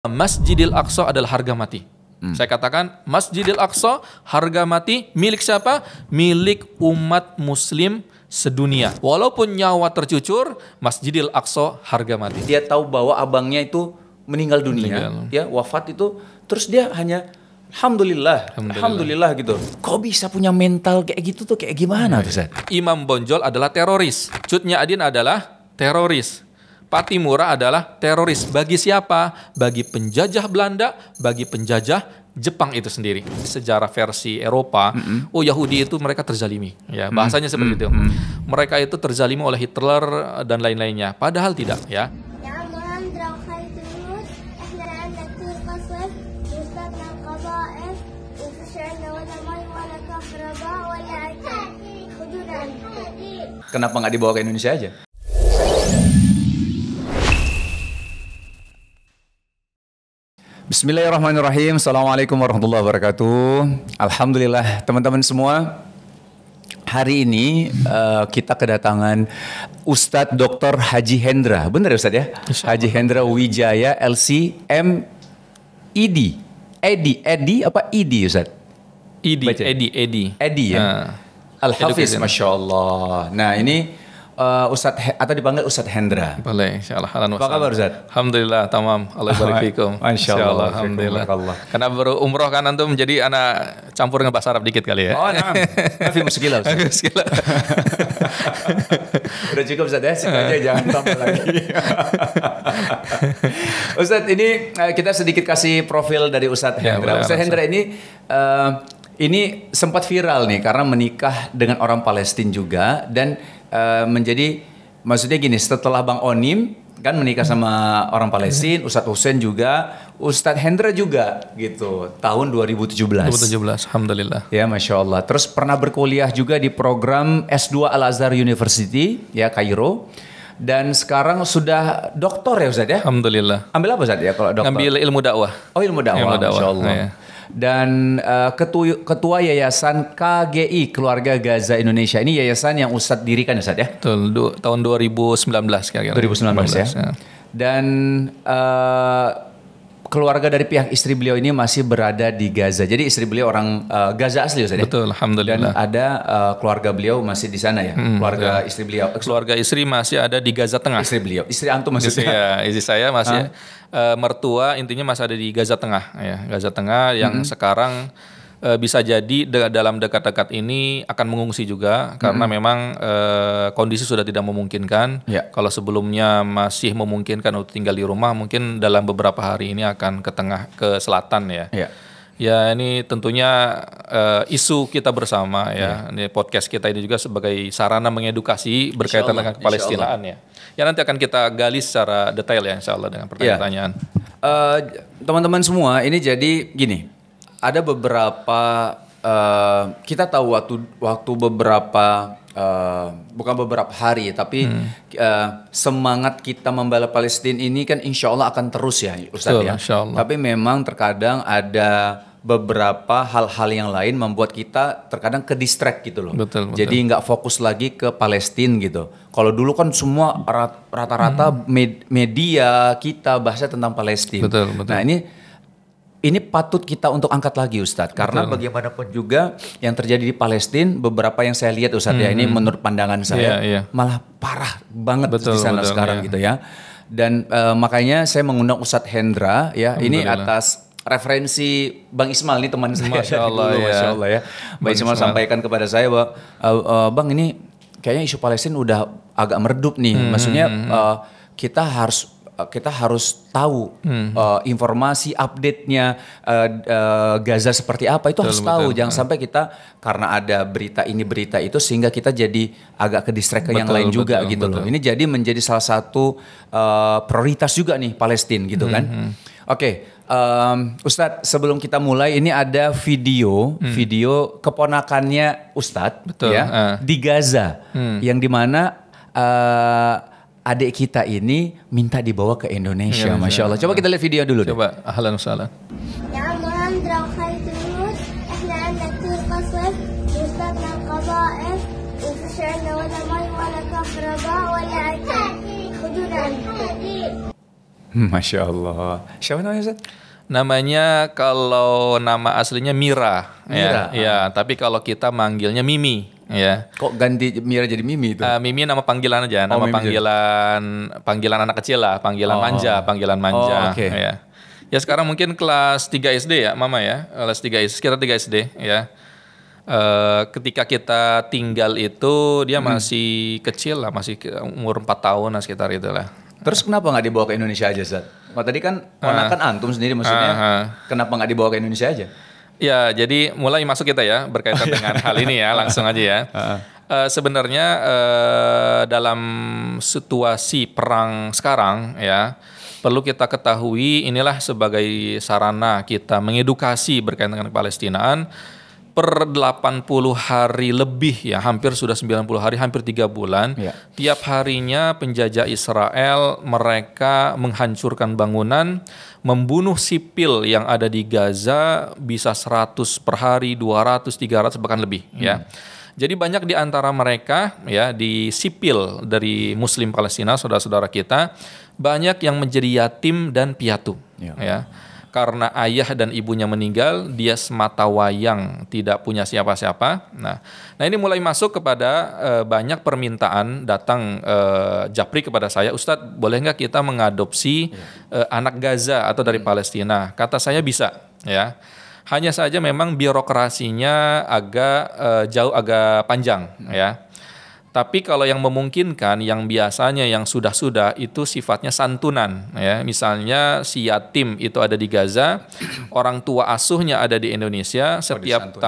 Masjidil Aqsa adalah harga mati. Saya katakan Masjidil Aqsa harga mati milik siapa? Milik umat muslim sedunia. Walaupun nyawa tercucur, Masjidil Aqsa harga mati. Dia tahu bahwa abangnya itu meninggal dunia, ya wafat itu, terus dia hanya Alhamdulillah gitu. Kok bisa punya mental kayak gitu tuh, kayak gimana tuh, Ustaz? Imam Bonjol adalah teroris. Cut Nyak-Adin adalah teroris. Pak Timura adalah teroris. Bagi siapa? Bagi penjajah Belanda, bagi penjajah Jepang itu sendiri. Sejarah versi Eropa, Yahudi itu mereka terzalimi. Ya, bahasanya seperti itu. Mereka itu terzalimi oleh Hitler dan lain-lainnya. Padahal tidak, ya. Kenapa nggak dibawa ke Indonesia aja? Bismillahirrahmanirrahim. Assalamualaikum warahmatullahi wabarakatuh. Alhamdulillah teman-teman semua. Hari ini kita kedatangan Ustadz Dr. Haji Hendra. Benar ya Ustadz ya? Haji Hendra Wijaya LC MED. Edi apa Idi Ustadz? Edi ya? Al-Hafiz, Masya Allah. Nah ini Ustadz, atau dipanggil Ustadz Hendra. Boleh, insyaAllah. Apa kabar Ustadz? Alhamdulillah, tamam. Allah barik fikum. Masya Allah. Alhamdulillah. Karena baru umroh kan antum, jadi anak campur dengan bahasa Arab dikit kali ya. Oh, nah. Tapi muskila Ustadz. Udah cukup Ustadz ya, aja jangan tambah lagi. Ustadz, ini kita sedikit kasih profil dari Ustadz Hendra. Ustadz Hendra ini sempat viral nih karena menikah dengan orang Palestina juga dan maksudnya gini, setelah Bang Onim kan menikah sama orang Palestina, Ustadz Hussein juga, Ustadz Hendra juga gitu, tahun 2017. Alhamdulillah. Ya, Masya Allah. Terus pernah berkuliah juga di program S2 Al-Azhar University, ya Kairo. Dan sekarang sudah doktor ya Ustadz ya? Alhamdulillah. Ambil apa Ustadz ya kalau doktor? Ambil ilmu dakwah. Oh, ilmu dakwah, Masya Allah. Ya. Dan ketua Yayasan KGI Keluarga Gaza Indonesia. Ini yayasan yang Ustadz dirikan Ustadz ya? Betul, tahun 2019 kira-kira. 2019 ya. Dan keluarga dari pihak istri beliau ini masih berada di Gaza. Jadi istri beliau orang Gaza asli Ustadz ya? Betul, Alhamdulillah. Dan ada keluarga beliau masih di sana ya? Keluarga istri beliau. Keluarga istri masih ada di Gaza Tengah. Istri beliau, istri antum maksudnya? Ya, istri saya masih mertua intinya masih ada di Gaza Tengah ya. Gaza Tengah yang sekarang bisa jadi dalam dekat-dekat ini akan mengungsi juga karena memang kondisi sudah tidak memungkinkan. Ya. Kalau sebelumnya masih memungkinkan untuk tinggal di rumah, mungkin dalam beberapa hari ini akan ke tengah, ke selatan ya. Ya. Ya, ini tentunya isu kita bersama ya. Ini podcast kita ini juga sebagai sarana mengedukasi berkaitan dengan Kepalestinaan ya. Ya, nanti akan kita gali secara detail ya insya Allah dengan pertanyaan-pertanyaan. Teman-teman semua, ini jadi gini, ada beberapa kita tahu waktu beberapa bukan beberapa hari tapi semangat kita membela Palestina ini kan insya Allah akan terus ya Ustadz ya. Tapi memang terkadang ada beberapa hal-hal yang lain membuat kita terkadang ke distract gitu loh. Betul. Jadi nggak fokus lagi ke Palestina gitu. Kalau dulu kan semua rata-rata media kita bahasa tentang Palestina. Betul. Nah ini patut kita untuk angkat lagi Ustadz. Karena bagaimanapun juga yang terjadi di Palestina, beberapa yang saya lihat Ustadz ya, ini menurut pandangan saya malah parah banget di sana sekarang gitu ya. Dan makanya saya mengundang Ustadz Hendra ya, ini atas referensi Bang Ismail, ini teman saya. Masya Allah ya. Bang Ismail sampaikan kepada saya bahwa Bang, ini kayaknya isu Palestina udah agak meredup nih. Maksudnya kita harus tahu informasi update-nya Gaza seperti apa, itu harus tahu. Jangan sampai kita karena ada berita ini berita itu sehingga kita jadi agak ke distract ke yang lain juga gitu loh. Ini jadi menjadi salah satu prioritas juga nih Palestina gitu kan. Oke. Ustadz, sebelum kita mulai, ini ada video keponakannya Ustadz ya di Gaza yang dimana adik kita ini minta dibawa ke Indonesia, Masya Allah. Coba kita lihat video dulu. Coba, ahlan wa sahlan. Masya Allah. Siapa namanya Ustaz? Namanya kalau nama aslinya Mira, Mira, ya. Tapi kalau kita manggilnya Mimi, ya. Kok ganti Mira jadi Mimi itu? Mimi nama panggilan aja, nama Mimi panggilan anak kecil lah, panggilan manja, oke. ya. Ya sekarang mungkin kelas 3 SD ya, Mama ya, kelas 3 SD, sekitar 3 SD, ya. Ketika kita tinggal itu dia masih kecil lah, masih umur 4 tahun lah sekitar itulah. Terus kenapa nggak dibawa ke Indonesia aja, Ustaz? Oh, tadi kan ponakan antum sendiri maksudnya. Kenapa nggak dibawa ke Indonesia aja? Ya, jadi mulai masuk kita ya berkaitan dengan hal ini ya, langsung aja ya. Sebenarnya dalam situasi perang sekarang ya, perlu kita ketahui inilah sebagai sarana kita mengedukasi berkaitan dengan Palestinaan. Per 80 hari lebih ya, hampir sudah 90 hari, hampir 3 bulan. Ya. Tiap harinya penjajah Israel mereka menghancurkan bangunan, membunuh sipil yang ada di Gaza bisa 100 per hari, 200, 300 bahkan lebih ya. Jadi banyak di antara mereka ya di sipil dari Muslim Palestina, saudara-saudara kita, banyak yang menjadi yatim dan piatu ya. Karena ayah dan ibunya meninggal, dia semata wayang tidak punya siapa-siapa. Nah ini mulai masuk kepada banyak permintaan datang japri kepada saya, Ustadz boleh nggak kita mengadopsi anak Gaza atau dari Palestina? Kata saya bisa, ya. Hanya saja memang birokrasinya agak panjang, ya. Tapi kalau yang memungkinkan, yang biasanya yang sudah itu sifatnya santunan, ya. Misalnya si yatim itu ada di Gaza, orang tua asuhnya ada di Indonesia. Setiap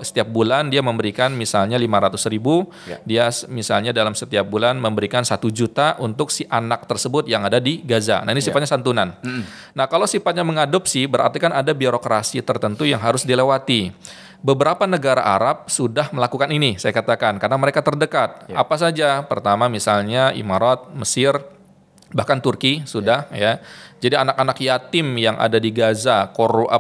setiap bulan dia memberikan misalnya 500.000, dia misalnya dalam setiap bulan memberikan 1 juta untuk si anak tersebut yang ada di Gaza. Nah ini sifatnya santunan. Nah kalau sifatnya mengadopsi berarti kan ada birokrasi tertentu yang harus dilewati. Beberapa negara Arab sudah melakukan ini, saya katakan, karena mereka terdekat. Apa saja? Pertama misalnya Imarat, Mesir, bahkan Turki sudah ya. Jadi anak-anak yatim yang ada di Gaza,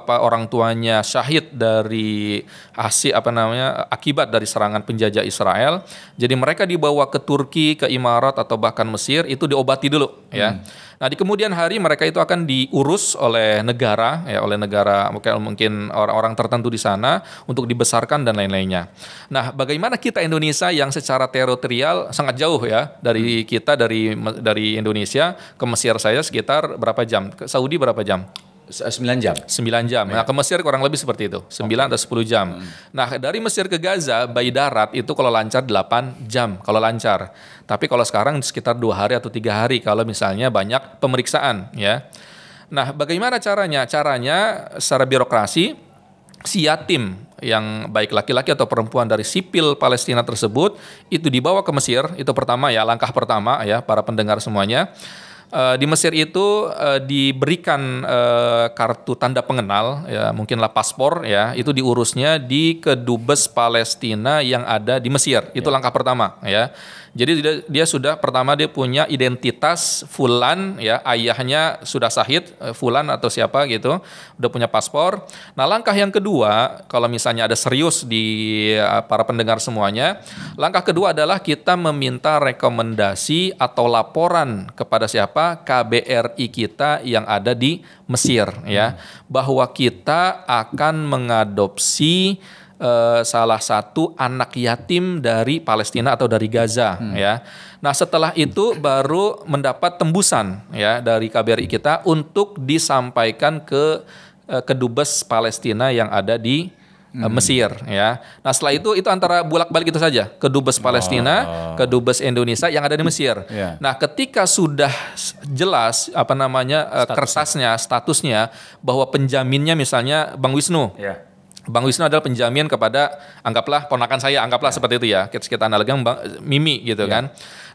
orang tuanya syahid dari akibat dari serangan penjajah Israel. Jadi mereka dibawa ke Turki, ke Imarat atau bahkan Mesir, itu diobati dulu ya. Nah di kemudian hari mereka itu akan diurus oleh negara ya, mungkin orang-orang tertentu di sana untuk dibesarkan dan lain-lainnya. Nah bagaimana kita Indonesia yang secara teritorial sangat jauh ya dari kita dari Indonesia ke Mesir saya sekitar berapa jam? Ke Saudi berapa jam? 9 jam. 9 jam. Nah, ke Mesir kurang lebih seperti itu. 9 atau 10 jam. Nah, dari Mesir ke Gaza, by darat itu kalau lancar 8 jam. Kalau lancar. Tapi kalau sekarang sekitar 2 hari atau 3 hari. Kalau misalnya banyak pemeriksaan. Ya. Nah, bagaimana caranya? Caranya secara birokrasi, si yatim yang baik laki-laki atau perempuan dari sipil Palestina tersebut, itu dibawa ke Mesir. Itu pertama ya, langkah pertama ya, para pendengar semuanya. Di Mesir itu diberikan kartu tanda pengenal, ya mungkinlah paspor, ya itu diurusnya di Kedubes Palestina yang ada di Mesir. Itu langkah pertama, ya. Jadi dia punya identitas Fulan, ya ayahnya sudah syahid, Fulan atau siapa gitu, udah punya paspor. Nah langkah yang kedua, kalau misalnya ada serius di para pendengar semuanya, langkah kedua adalah kita meminta rekomendasi atau laporan kepada siapa? KBRI kita yang ada di Mesir, ya, bahwa kita akan mengadopsi salah satu anak yatim dari Palestina atau dari Gaza, ya. Nah setelah itu baru mendapat tembusan ya dari KBRI kita untuk disampaikan ke Kedubes Palestina yang ada di Mesir, ya. Nah setelah itu antara bolak-balik itu saja, Kedubes Palestina, Kedubes Indonesia yang ada di Mesir. Nah ketika sudah jelas kertasnya, statusnya bahwa penjaminnya misalnya Bang Wisnu. Bang Wisnu adalah penjamin kepada, anggaplah ponakan saya, seperti itu ya, kita analogikan Mimi gitu kan.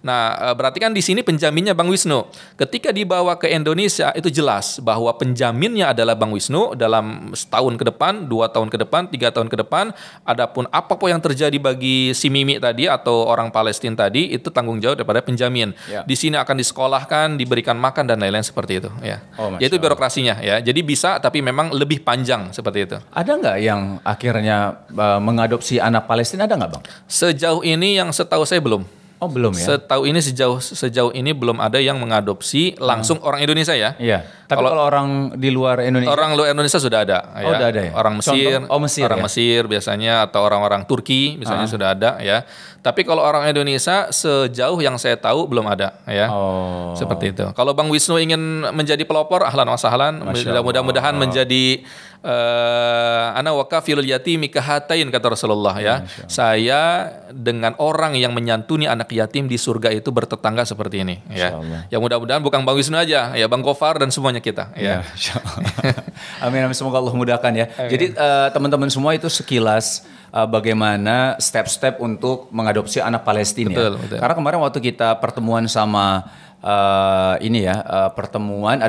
Nah berarti kan di sini penjaminnya Bang Wisnu. Ketika dibawa ke Indonesia itu jelas bahwa penjaminnya adalah Bang Wisnu dalam setahun ke depan, 2 tahun ke depan, 3 tahun ke depan. Adapun apapun yang terjadi bagi si Mimi tadi atau orang Palestina tadi itu tanggung jawab daripada penjamin. Di sini akan disekolahkan, diberikan makan dan lain-lain seperti itu. Ya. Itu birokrasinya ya. Jadi bisa tapi memang lebih panjang seperti itu. Ada nggak yang akhirnya mengadopsi anak Palestina, ada nggak Bang? Sejauh ini yang setahu saya belum. Oh, belum ya? Setahu ini sejauh ini belum ada yang mengadopsi langsung orang Indonesia ya. Iya. Tapi kalau orang di luar Indonesia, orang luar Indonesia sudah ada. Oh, udah ada ya. Orang Mesir, orang ya? Mesir biasanya atau orang-orang Turki misalnya sudah ada ya. Tapi kalau orang Indonesia sejauh yang saya tahu belum ada ya. Oh. Seperti itu. Kalau Bang Wisnu ingin menjadi pelopor, ahlan wa sahlan. Mudah-mudahan menjadi ana wakafilul yatimi kahatain kata Rasulullah ya. Saya dengan orang yang menyantuni anak yatim di surga itu bertetangga seperti ini ya. Ya mudah-mudahan bukan Bang Wisnu aja ya, Bang Gofar dan semuanya kita ya. Amin, amin, semoga Allah mudahkan ya. Amin. Jadi teman-teman semua itu sekilas bagaimana step-step untuk mengadopsi anak Palestina. Betul. Karena kemarin waktu kita pertemuan sama ada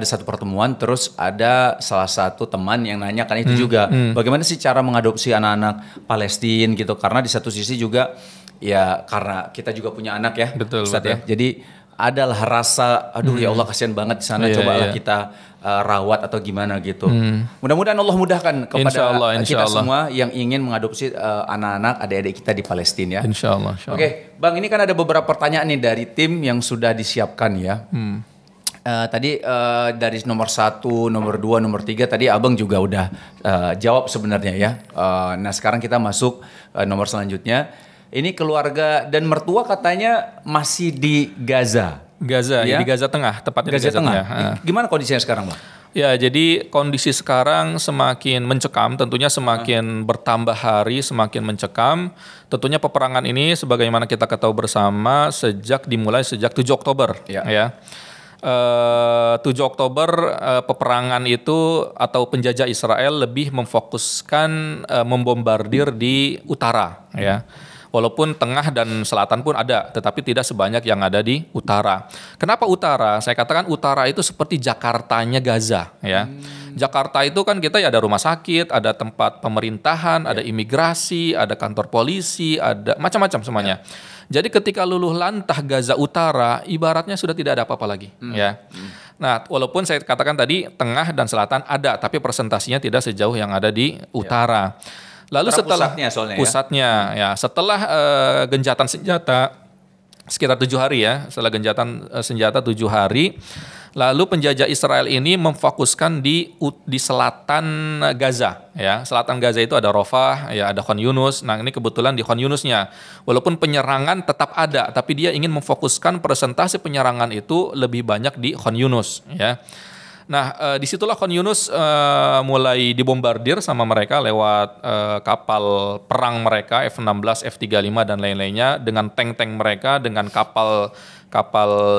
satu pertemuan, terus ada salah satu teman yang nanyakan itu juga, bagaimana sih cara mengadopsi anak-anak Palestina gitu, karena di satu sisi juga ya karena kita juga punya anak ya, betul. Ya, jadi adalah rasa aduh ya Allah kasihan banget di sana, cobalah kita rawat atau gimana gitu. Mudah-mudahan Allah mudahkan kepada kita semua yang ingin mengadopsi anak-anak adik-adik kita di Palestina ya. Insya Allah. Oke, Bang, ini kan ada beberapa pertanyaan nih dari tim yang sudah disiapkan ya. Tadi dari nomor 1, nomor 2, nomor 3 tadi Abang juga udah jawab sebenarnya ya. Nah sekarang kita masuk nomor selanjutnya. Ini keluarga dan mertua katanya masih di Gaza. Ya? Di Gaza Tengah, tepatnya Gaza Tengah. Gimana kondisinya sekarang, Bang? Ya, jadi kondisi sekarang semakin mencekam, tentunya semakin bertambah hari, semakin mencekam. Tentunya peperangan ini sebagaimana kita ketahui bersama dimulai sejak 7 Oktober. Ya. 7 Oktober peperangan itu atau penjajah Israel lebih memfokuskan membombardir di utara ya. Walaupun tengah dan selatan pun ada, tetapi tidak sebanyak yang ada di utara. Kenapa utara? Saya katakan utara itu seperti Jakartanya Gaza ya. Jakarta itu kan kita ya ada rumah sakit, ada tempat pemerintahan, ada imigrasi, ada kantor polisi, ada macam-macam semuanya. Jadi ketika luluh lantah Gaza Utara, ibaratnya sudah tidak ada apa-apa lagi ya. Nah, walaupun saya katakan tadi tengah dan selatan ada, tapi presentasinya tidak sejauh yang ada di utara. Lalu setelah pusatnya ya, setelah gencatan senjata sekitar 7 hari ya, setelah gencatan senjata 7 hari, lalu penjajah Israel ini memfokuskan di selatan Gaza ya. Selatan Gaza itu ada Rafah ya, ada Khan Yunus. Nah, ini kebetulan di Khan Yunusnya. Walaupun penyerangan tetap ada, tapi dia ingin memfokuskan presentasi penyerangan itu lebih banyak di Khan Yunus ya. Nah, disitulah Khan Yunus mulai dibombardir sama mereka lewat kapal perang mereka F-16, F-35 dan lain-lainnya, dengan tank-tank mereka, dengan kapal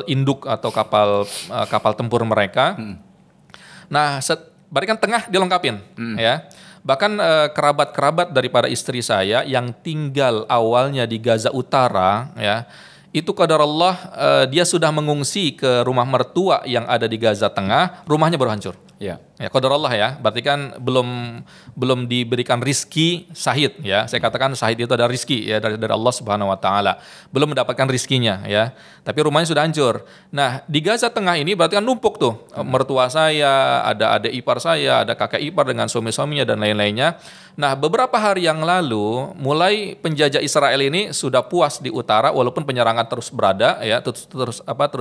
induk atau kapal tempur mereka. Nah, barikan tengah dilengkapin ya. Bahkan kerabat-kerabat daripada istri saya yang tinggal awalnya di Gaza Utara ya, itu qadarullah dia sudah mengungsi ke rumah mertua yang ada di Gaza Tengah, rumahnya baru hancur. Ya qadarullah ya. Berarti kan belum diberikan rizki syahid ya. Saya katakan syahid itu ada rizki ya dari Allah Subhanahu wa taala. Belum mendapatkan rizkinya ya. Tapi rumahnya sudah hancur. Nah, di Gaza Tengah ini berarti kan numpuk tuh. Mertua saya, ada adik ipar saya, ada kakak ipar dengan suami-suaminya dan lain-lainnya. Nah, beberapa hari yang lalu mulai penjajah Israel ini sudah puas di utara, walaupun penyerangan terus berada ya, terus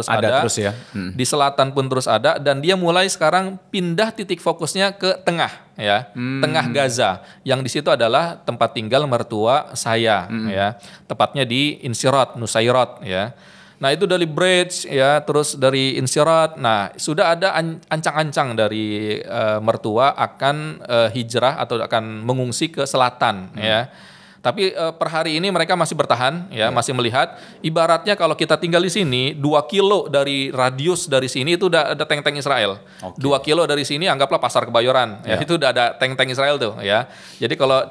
ada. Terus ya. Di selatan pun terus ada, dan dia mulai sekarang pindah titik fokusnya ke tengah ya, tengah Gaza, yang di situ adalah tempat tinggal mertua saya ya, tepatnya di Insirat, Nusairat ya. Nah, itu dari Bridge ya, terus dari Insirat. Nah, sudah ada ancang-ancang dari mertua akan hijrah atau akan mengungsi ke selatan ya. Tapi per hari ini mereka masih bertahan ya, masih melihat. Ibaratnya kalau kita tinggal di sini 2 kilo dari radius dari sini itu udah ada tank-tank Israel. 2 kilo dari sini anggaplah pasar Kebayoran ya, itu udah ada tank-tank Israel tuh ya. Jadi kalau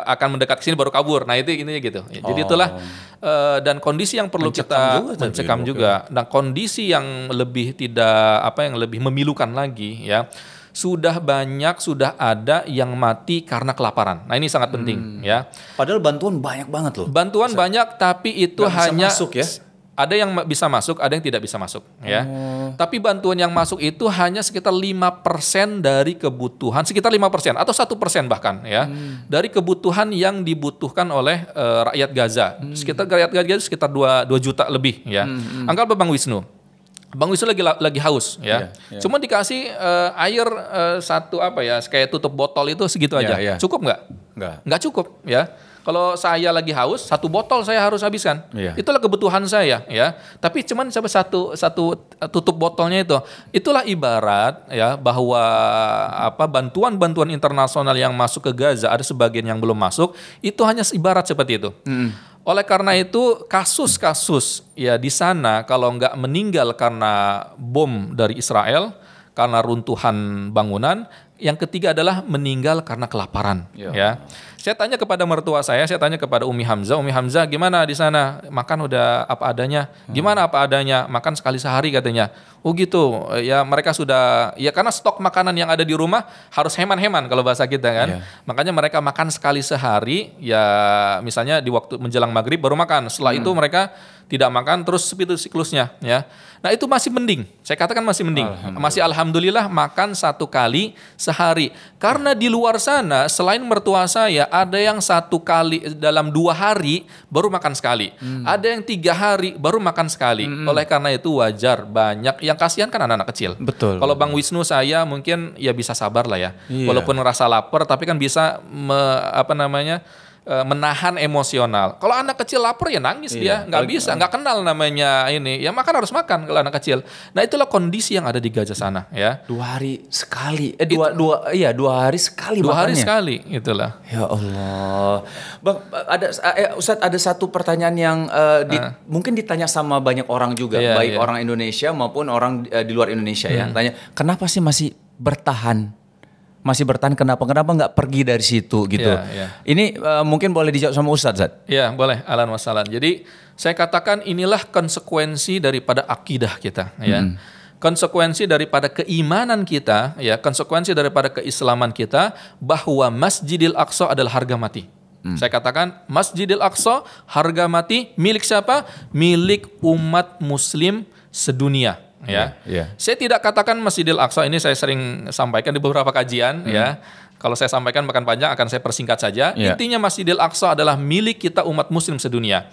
akan mendekat ke sini baru kabur. Nah, itu intinya gitu. Jadi itulah dan kondisi yang perlu kita mencekam juga. Dan kondisi yang lebih yang lebih memilukan lagi ya. Sudah ada yang mati karena kelaparan. Nah, ini sangat penting ya. Padahal bantuan banyak banget loh. Bantuan banyak, tapi itu hanya masuk ya. Ada yang bisa masuk, ada yang tidak bisa masuk, ya. Tapi bantuan yang masuk itu hanya sekitar 5% dari kebutuhan, sekitar 5% atau 1% bahkan, ya, dari kebutuhan yang dibutuhkan oleh rakyat Gaza. Sekitar rakyat Gaza sekitar 2 juta lebih, ya. Anggaplah Bang Wisnu. Bang Wisnu lagi haus, ya. Cuma dikasih air satu kayak tutup botol itu segitu aja. Cukup nggak? Nggak cukup, ya. Kalau saya lagi haus, 1 botol saya harus habiskan. Itulah kebutuhan saya, ya. Tapi cuman sampai satu tutup botolnya itu. Itulah ibarat, ya, bahwa bantuan-bantuan internasional yang masuk ke Gaza, ada sebagian yang belum masuk, itu hanya ibarat seperti itu. Oleh karena itu kasus-kasus, ya, di sana kalau nggak meninggal karena bom dari Israel, karena runtuhan bangunan, yang ketiga adalah meninggal karena kelaparan, ya. Saya tanya kepada mertua saya tanya kepada Umi Hamzah, gimana di sana? Makan udah apa adanya? Gimana apa adanya? Makan sekali sehari katanya. Oh gitu. Ya mereka sudah, ya karena stok makanan yang ada di rumah harus heman-heman kalau bahasa kita kan. Makanya mereka makan sekali sehari, ya misalnya di waktu menjelang maghrib baru makan. Setelah itu mereka tidak makan terus seperti siklusnya, ya. Nah itu masih mending, saya katakan masih mending, masih alhamdulillah makan 1 kali sehari. Karena di luar sana selain mertua saya ada yang 1 kali dalam 2 hari baru makan sekali, ada yang 3 hari baru makan sekali. Oleh karena itu wajar, banyak yang kasihan kan anak-anak kecil. Betul. Kalau Bang Wisnu saya mungkin ya bisa sabar lah ya, walaupun ngerasa lapar tapi kan bisa menahan emosional. Kalau anak kecil lapar ya nangis dia, nggak bisa, nggak kenal namanya ini. Ya makan harus makan kalau anak kecil. Nah itulah kondisi yang ada di Gaza sana, ya. 2 hari sekali, 2 hari sekali. 2 hari sekali, itulah. Ya Allah, Bang, Ustadz ada satu pertanyaan yang mungkin ditanya sama banyak orang juga, baik orang Indonesia maupun orang di luar Indonesia ya. Tanya, kenapa sih masih bertahan? Kenapa nggak pergi dari situ gitu? Ini mungkin boleh dijawab sama Ustadz, Zat? Ya boleh, ahlan wa sahlan. Jadi saya katakan inilah konsekuensi daripada akidah kita, ya. Konsekuensi daripada keimanan kita, ya, konsekuensi daripada keislaman kita, bahwa Masjidil Aqsa adalah harga mati. Saya katakan Masjidil Aqsa harga mati milik siapa? Milik umat muslim sedunia. Ya, saya tidak katakan Masjidil Aqsa ini, saya sering sampaikan di beberapa kajian, ya. Kalau saya sampaikan bahkan panjang, akan saya persingkat saja. Intinya Masjidil Aqsa adalah milik kita umat muslim sedunia.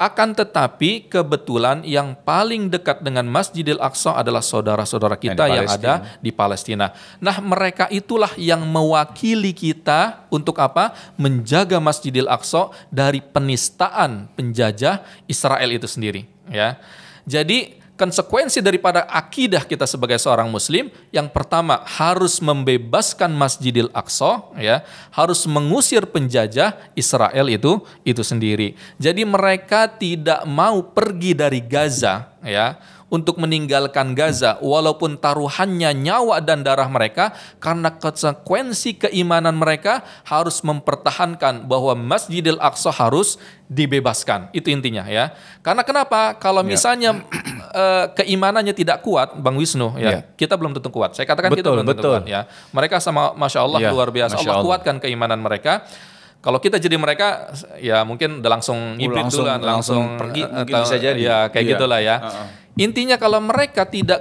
Akan tetapi kebetulan yang paling dekat dengan Masjidil Aqsa adalah saudara-saudara kita yang ada di Palestina. Nah mereka itulah yang mewakili kita untuk apa? Menjaga Masjidil Aqsa dari penistaan penjajah Israel itu sendiri, ya. Jadi konsekuensi daripada akidah kita sebagai seorang muslim, yang pertama harus membebaskan Masjidil Aqsa, ya, harus mengusir penjajah Israel itu sendiri. Jadi mereka tidak mau pergi dari Gaza, ya, untuk meninggalkan Gaza walaupun taruhannya nyawa dan darah mereka, karena konsekuensi keimanan mereka harus mempertahankan bahwa Masjidil Aqsa harus dibebaskan. Itu intinya, ya. Karena kenapa? Kalau misalnya keimanannya tidak kuat, Bang Wisnu, ya, kita belum tentu kuat. Saya katakan kita belum tentu kuat, ya. Mereka sama Masya Allah luar biasa. Allah kuatkan keimanan mereka. Kalau kita jadi mereka, ya mungkin udah langsung hibrid duluan, langsung pergi, mungkin bisa jadi. Ya kayak gitulah ya. Intinya kalau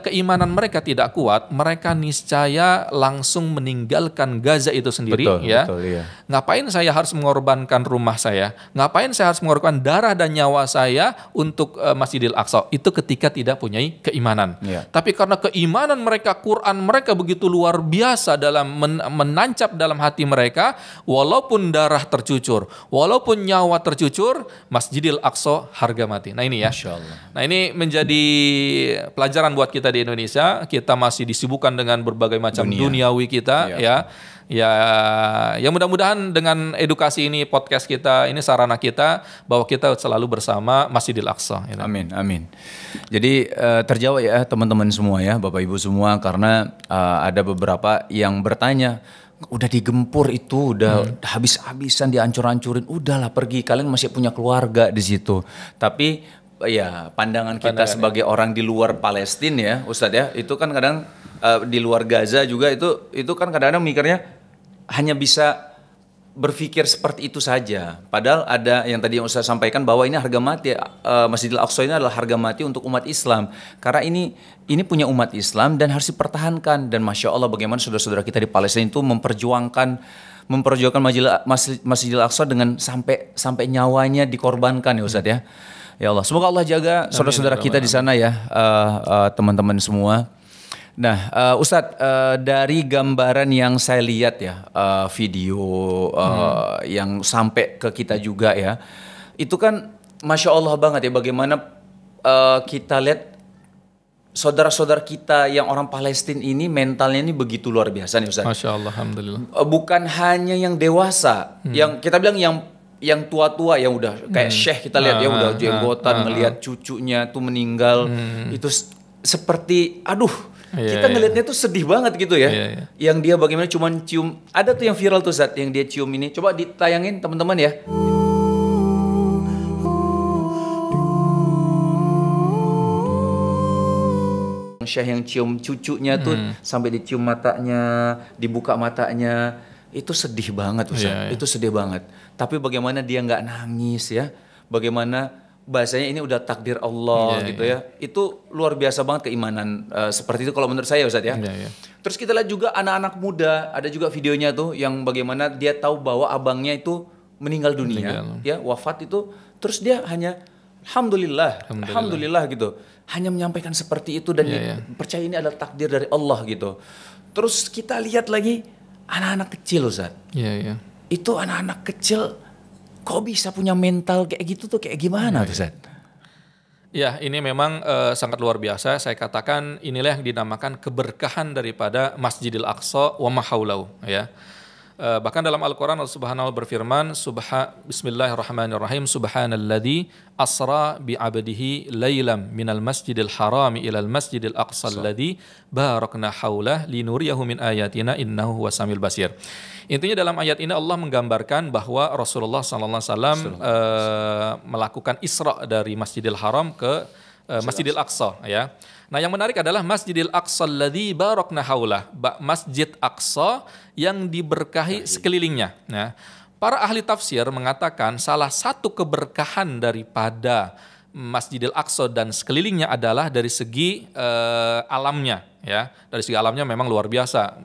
keimanan mereka tidak kuat, mereka niscaya langsung meninggalkan Gaza itu sendiri. Betul, iya. Ngapain saya harus mengorbankan rumah saya? Ngapain saya harus mengorbankan darah dan nyawa saya untuk Masjidil Aqsa? Itu ketika tidak punya keimanan. Tapi karena keimanan mereka, Quran mereka begitu luar biasa dalam menancap dalam hati mereka, walaupun darah tercucur, walaupun nyawa tercucur, Masjidil Aqsa harga mati. Nah ini ya. Nah ini menjadi pelajaran buat kita di Indonesia. Kita masih disibukkan dengan berbagai macam duniawi kita, ya. Ya mudah-mudahan dengan edukasi ini, podcast kita ini, sarana kita, bahwa kita selalu bersama Masjidil Aqsa. Ya. Amin. Jadi terjawab ya teman-teman semua, ya, Bapak Ibu semua, karena ada beberapa yang bertanya, udah digempur itu, udah habis-habisan, dihancur-hancurin, udahlah pergi, kalian masih punya keluarga di situ. Tapi ya pandangan kita sebagai orang di luar Palestina, ya Ustadz, ya, itu kan kadang di luar Gaza juga itu kan kadang-kadang mikirnya hanya bisa berpikir seperti itu saja. Padahal ada yang tadi yang Ustaz sampaikan bahwa ini harga mati. Masjidil Aqsa ini adalah harga mati untuk umat Islam. Karena ini punya umat Islam dan harus dipertahankan. Dan Masya Allah bagaimana saudara-saudara kita di Palestina itu memperjuangkan Masjidil Aqsa dengan sampai nyawanya dikorbankan ya Ustaz ya. Ya Allah, semoga Allah jaga saudara-saudara kita di sana ya, teman-teman semua. Nah, Ustadz, dari gambaran yang saya lihat ya, video yang sampai ke kita juga ya, itu kan Masya Allah banget ya bagaimana kita lihat saudara-saudara kita yang orang Palestina ini mentalnya ini begitu luar biasa nih Ustadz. Masya Allah, alhamdulillah. Bukan hanya yang dewasa, yang kita bilang yang tua-tua yang udah kayak Syekh kita lihat ya udah jenggotan ngelihat cucunya tuh meninggal, itu seperti aduh. Kita ngelihatnya tuh sedih banget gitu ya. Yang dia bagaimana cuman cium. Ada tuh yang viral tuh Zat yang dia cium ini. Coba ditayangin teman-teman ya. Syekh yang cium cucunya tuh sampai dicium matanya, dibuka matanya. Itu sedih banget Ustaz. Itu sedih banget. Tapi bagaimana dia nggak nangis ya. Bagaimana bahasanya ini udah takdir Allah gitu ya. Itu luar biasa banget keimanan seperti itu kalau menurut saya Ustaz ya. Terus kita lihat juga anak-anak muda, ada juga videonya tuh yang bagaimana dia tahu bahwa abangnya itu meninggal dunia, ya wafat itu, terus dia hanya alhamdulillah gitu. Hanya menyampaikan seperti itu dan percaya ini adalah takdir dari Allah gitu. Terus kita lihat lagi anak-anak kecil Ustaz. Itu anak-anak kecil kok bisa punya mental kayak gitu tuh kayak gimana tuh Zat? Ya ini memang sangat luar biasa. Saya katakan inilah yang dinamakan keberkahan daripada Masjidil Aqsa wa ma haulahu ya. Bahkan dalam Al-Quran Allah Subhanahu wa berfirman, Bismillahirrahmanirrahim, Subhanalladzi asra bi'abdihi laylam minal masjidil harami ilal masjidil aqsa alladzi barakna haulah linuriyahu min ayatina innahu huwas samiul basir. Intinya dalam ayat ini Allah menggambarkan bahwa Rasulullah SAW melakukan Isra dari Masjidil Haram ke Masjidil Aqsa ya. Nah, yang menarik adalah Masjidil Aqsa alladzi barakna haulah, Masjid Aqsa yang diberkahi sekelilingnya. Nah, para ahli tafsir mengatakan salah satu keberkahan daripada Masjidil Aqsa dan sekelilingnya adalah dari segi alamnya ya. Dari segi alamnya memang luar biasa.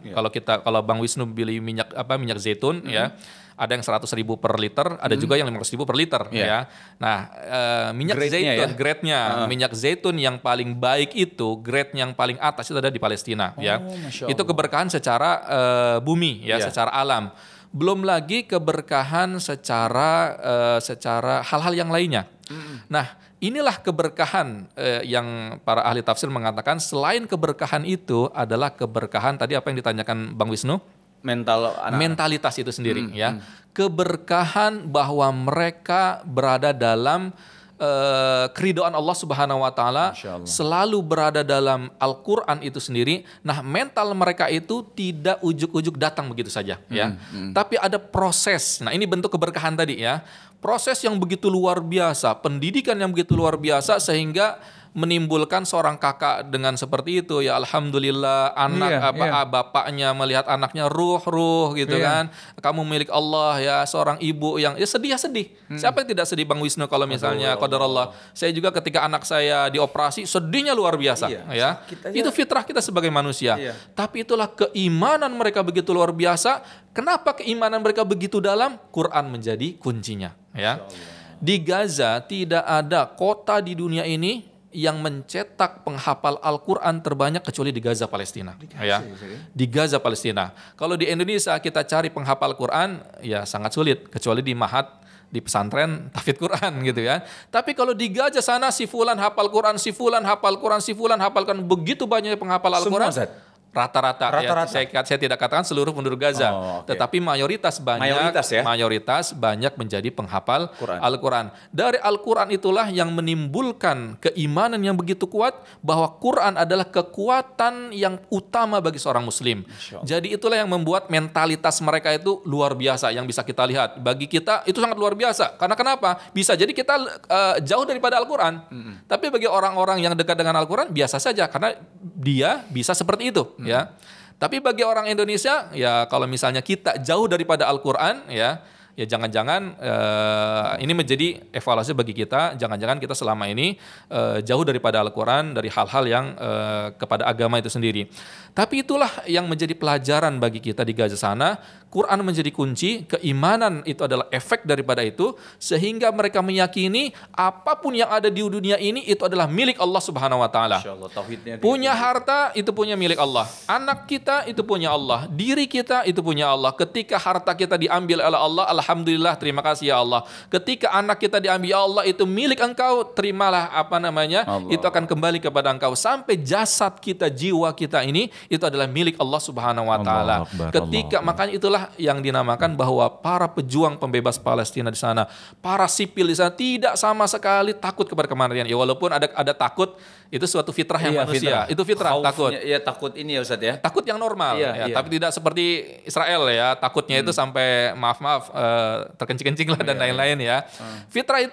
Kalau Bang Wisnu beli minyak zaitun ya, ada yang 100.000 per liter, ada juga yang 500.000 per liter ya. Nah, minyak zaitun, grade-nya, minyak zaitun yang paling baik itu, grade yang paling atas itu ada di Palestina ya. Itu keberkahan secara bumi ya, secara alam. Belum lagi keberkahan secara hal-hal yang lainnya. Nah, inilah keberkahan yang para ahli tafsir mengatakan selain keberkahan itu adalah keberkahan tadi apa yang ditanyakan Bang Wisnu? Mentalitas itu sendiri ya. Keberkahan bahwa mereka berada dalam keridhaan Allah Subhanahu wa taala, selalu berada dalam Al-Qur'an itu sendiri. Nah, mental mereka itu tidak ujuk-ujuk datang begitu saja ya. Tapi ada proses. Nah, ini bentuk keberkahan tadi ya. Proses yang begitu luar biasa, pendidikan yang begitu luar biasa sehingga menimbulkan seorang kakak dengan seperti itu ya, alhamdulillah bapaknya melihat anaknya ruh gitu kan, kamu milik Allah ya, seorang ibu yang ya sedih. Siapa yang tidak sedih Bang Wisnu kalau misalnya qadarullah. Saya juga ketika anak saya dioperasi sedihnya luar biasa ya. Itu fitrah kita sebagai manusia. Tapi itulah keimanan mereka begitu luar biasa. Kenapa keimanan mereka begitu dalam? Quran menjadi kuncinya ya. Di Gaza tidak ada kota di dunia ini yang mencetak penghafal Al-Quran terbanyak kecuali di Gaza, Palestina. Di Gaza, Palestina. Kalau di Indonesia kita cari penghafal Quran, ya sangat sulit. Kecuali di Mahat, di pesantren, tahfidz Quran gitu ya. Tapi kalau di Gaza sana, si fulan hafal Quran, si fulan hafal Quran, si fulan hafal Quran. Begitu banyak penghafal Al-Quran. Rata-rata. Ya, saya tidak katakan seluruh penduduk Gaza, tetapi mayoritas banyak menjadi penghafal Al-Quran. Dari Al-Quran itulah yang menimbulkan keimanan yang begitu kuat bahwa Quran adalah kekuatan yang utama bagi seorang Muslim. Jadi itulah yang membuat mentalitas mereka itu luar biasa yang bisa kita lihat. Bagi kita itu sangat luar biasa. Karena kenapa? Bisa jadi kita jauh daripada Al-Quran, tapi bagi orang-orang yang dekat dengan Al-Quran biasa saja karena dia bisa seperti itu. Ya, Tapi bagi orang Indonesia, ya kalau misalnya kita jauh daripada Al-Quran, ya jangan-jangan ini menjadi evaluasi bagi kita. Jangan-jangan kita selama ini jauh daripada Al-Quran, dari hal-hal yang kepada agama itu sendiri. Tapi itulah yang menjadi pelajaran bagi kita di Gaza sana. Quran menjadi kunci, keimanan itu adalah efek daripada itu, sehingga mereka meyakini apapun yang ada di dunia ini itu adalah milik Allah Subhanahu wa taala. Punya harta itu punya milik Allah. Anak kita itu punya Allah. Diri kita itu punya Allah. Ketika harta kita diambil oleh Allah, alhamdulillah, terima kasih ya Allah. Ketika anak kita diambil Allah, itu milik engkau, terimalah Allah. Itu akan kembali kepada engkau. Sampai jasad kita, jiwa kita ini itu adalah milik Allah Subhanahu wa taala. Ketika makanya itulah yang dinamakan bahwa para pejuang pembebas Palestina di sana, para sipil di sana tidak sama sekali takut kepada kematian. Ya walaupun ada takut, itu suatu fitrah yang manusia. Itu fitrah takut. Ya takut ini ya Ustaz ya. Takut yang normal tapi tidak seperti Israel ya, takutnya itu sampai maaf terkencing-kencing lah dan lain-lain ya.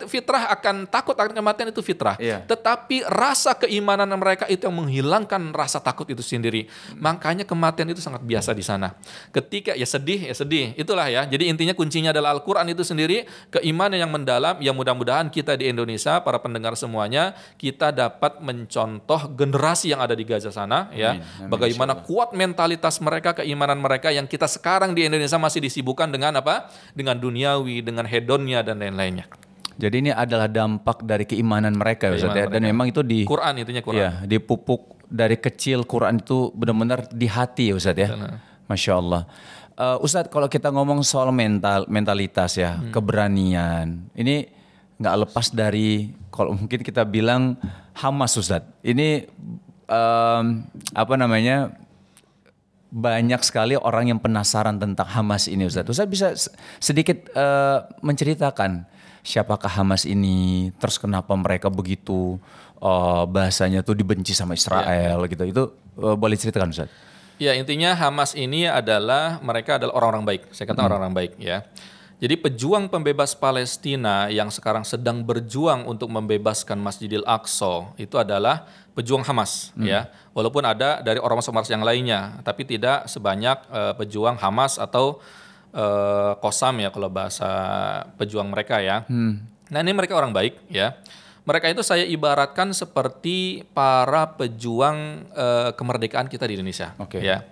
Fitrah akan takut akan kematian, itu fitrah. Tetapi rasa keimanan mereka itu yang menghilangkan rasa takut itu sendiri. Makanya kematian itu sangat biasa di sana. Ketika ya sedih, itulah ya. Jadi intinya kuncinya adalah Al-Quran itu sendiri, keimanan yang mendalam. Yang mudah-mudahan kita di Indonesia, para pendengar semuanya, kita dapat mencontoh generasi yang ada di Gaza sana ya. Bagaimana kuat mentalitas mereka, keimanan mereka, yang kita sekarang di Indonesia masih disibukkan dengan apa? Dengan duniawi, dengan hedonnya dan lain-lainnya. Jadi ini adalah dampak dari keimanan mereka ya Ustaz ya. Dan memang itu di Quran, intinya Quran. Ya, dipupuk dari kecil. Quran itu benar-benar di hati ya Ustaz ya. Masya Allah. Ustadz, kalau kita ngomong soal mentalitas ya, keberanian, ini nggak lepas dari, kalau mungkin kita bilang Hamas Ustadz. Ini banyak sekali orang yang penasaran tentang Hamas ini Ustadz. Ustadz bisa sedikit menceritakan siapakah Hamas ini, terus kenapa mereka begitu bahasanya tuh dibenci sama Israel gitu. Itu boleh ceritakan Ustadz? Ya, intinya Hamas ini mereka adalah orang-orang baik. Saya kata orang-orang baik ya. Jadi pejuang pembebas Palestina yang sekarang sedang berjuang untuk membebaskan Masjidil Aqsa itu adalah pejuang Hamas ya. Walaupun ada dari ormas-ormas yang lainnya, tapi tidak sebanyak pejuang Hamas atau Qassam ya kalau bahasa pejuang mereka ya. Nah, ini mereka orang baik ya. Mereka itu saya ibaratkan seperti para pejuang kemerdekaan kita di Indonesia. Ya.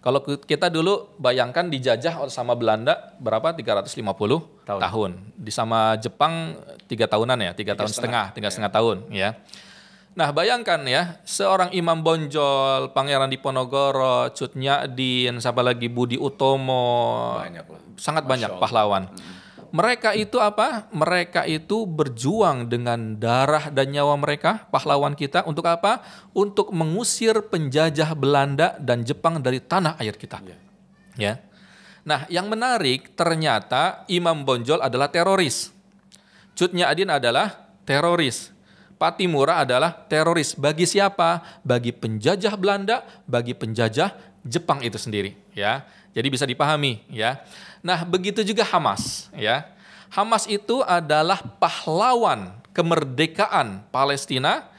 Kalau kita dulu bayangkan dijajah sama Belanda berapa? 350 tahun. Di sama Jepang 3 tahunan ya, 3 tahun setengah, 3,5 tahun ya. Nah, bayangkan ya, seorang Imam Bonjol, Pangeran Diponegoro, Cut Nyak-Dien, siapa lagi, Budi Utomo, sangat banyak pahlawan. Mereka itu apa? Mereka itu berjuang dengan darah dan nyawa mereka, pahlawan kita, untuk apa? Untuk mengusir penjajah Belanda dan Jepang dari tanah air kita. Ya. Nah, yang menarik ternyata Imam Bonjol adalah teroris. Cut Nyak-Dien adalah teroris. Pattimura adalah teroris. Bagi siapa? Bagi penjajah Belanda, bagi penjajah Jepang itu sendiri, ya. Jadi bisa dipahami, ya. Nah, begitu juga Hamas, ya. Hamas itu adalah pahlawan kemerdekaan Palestina,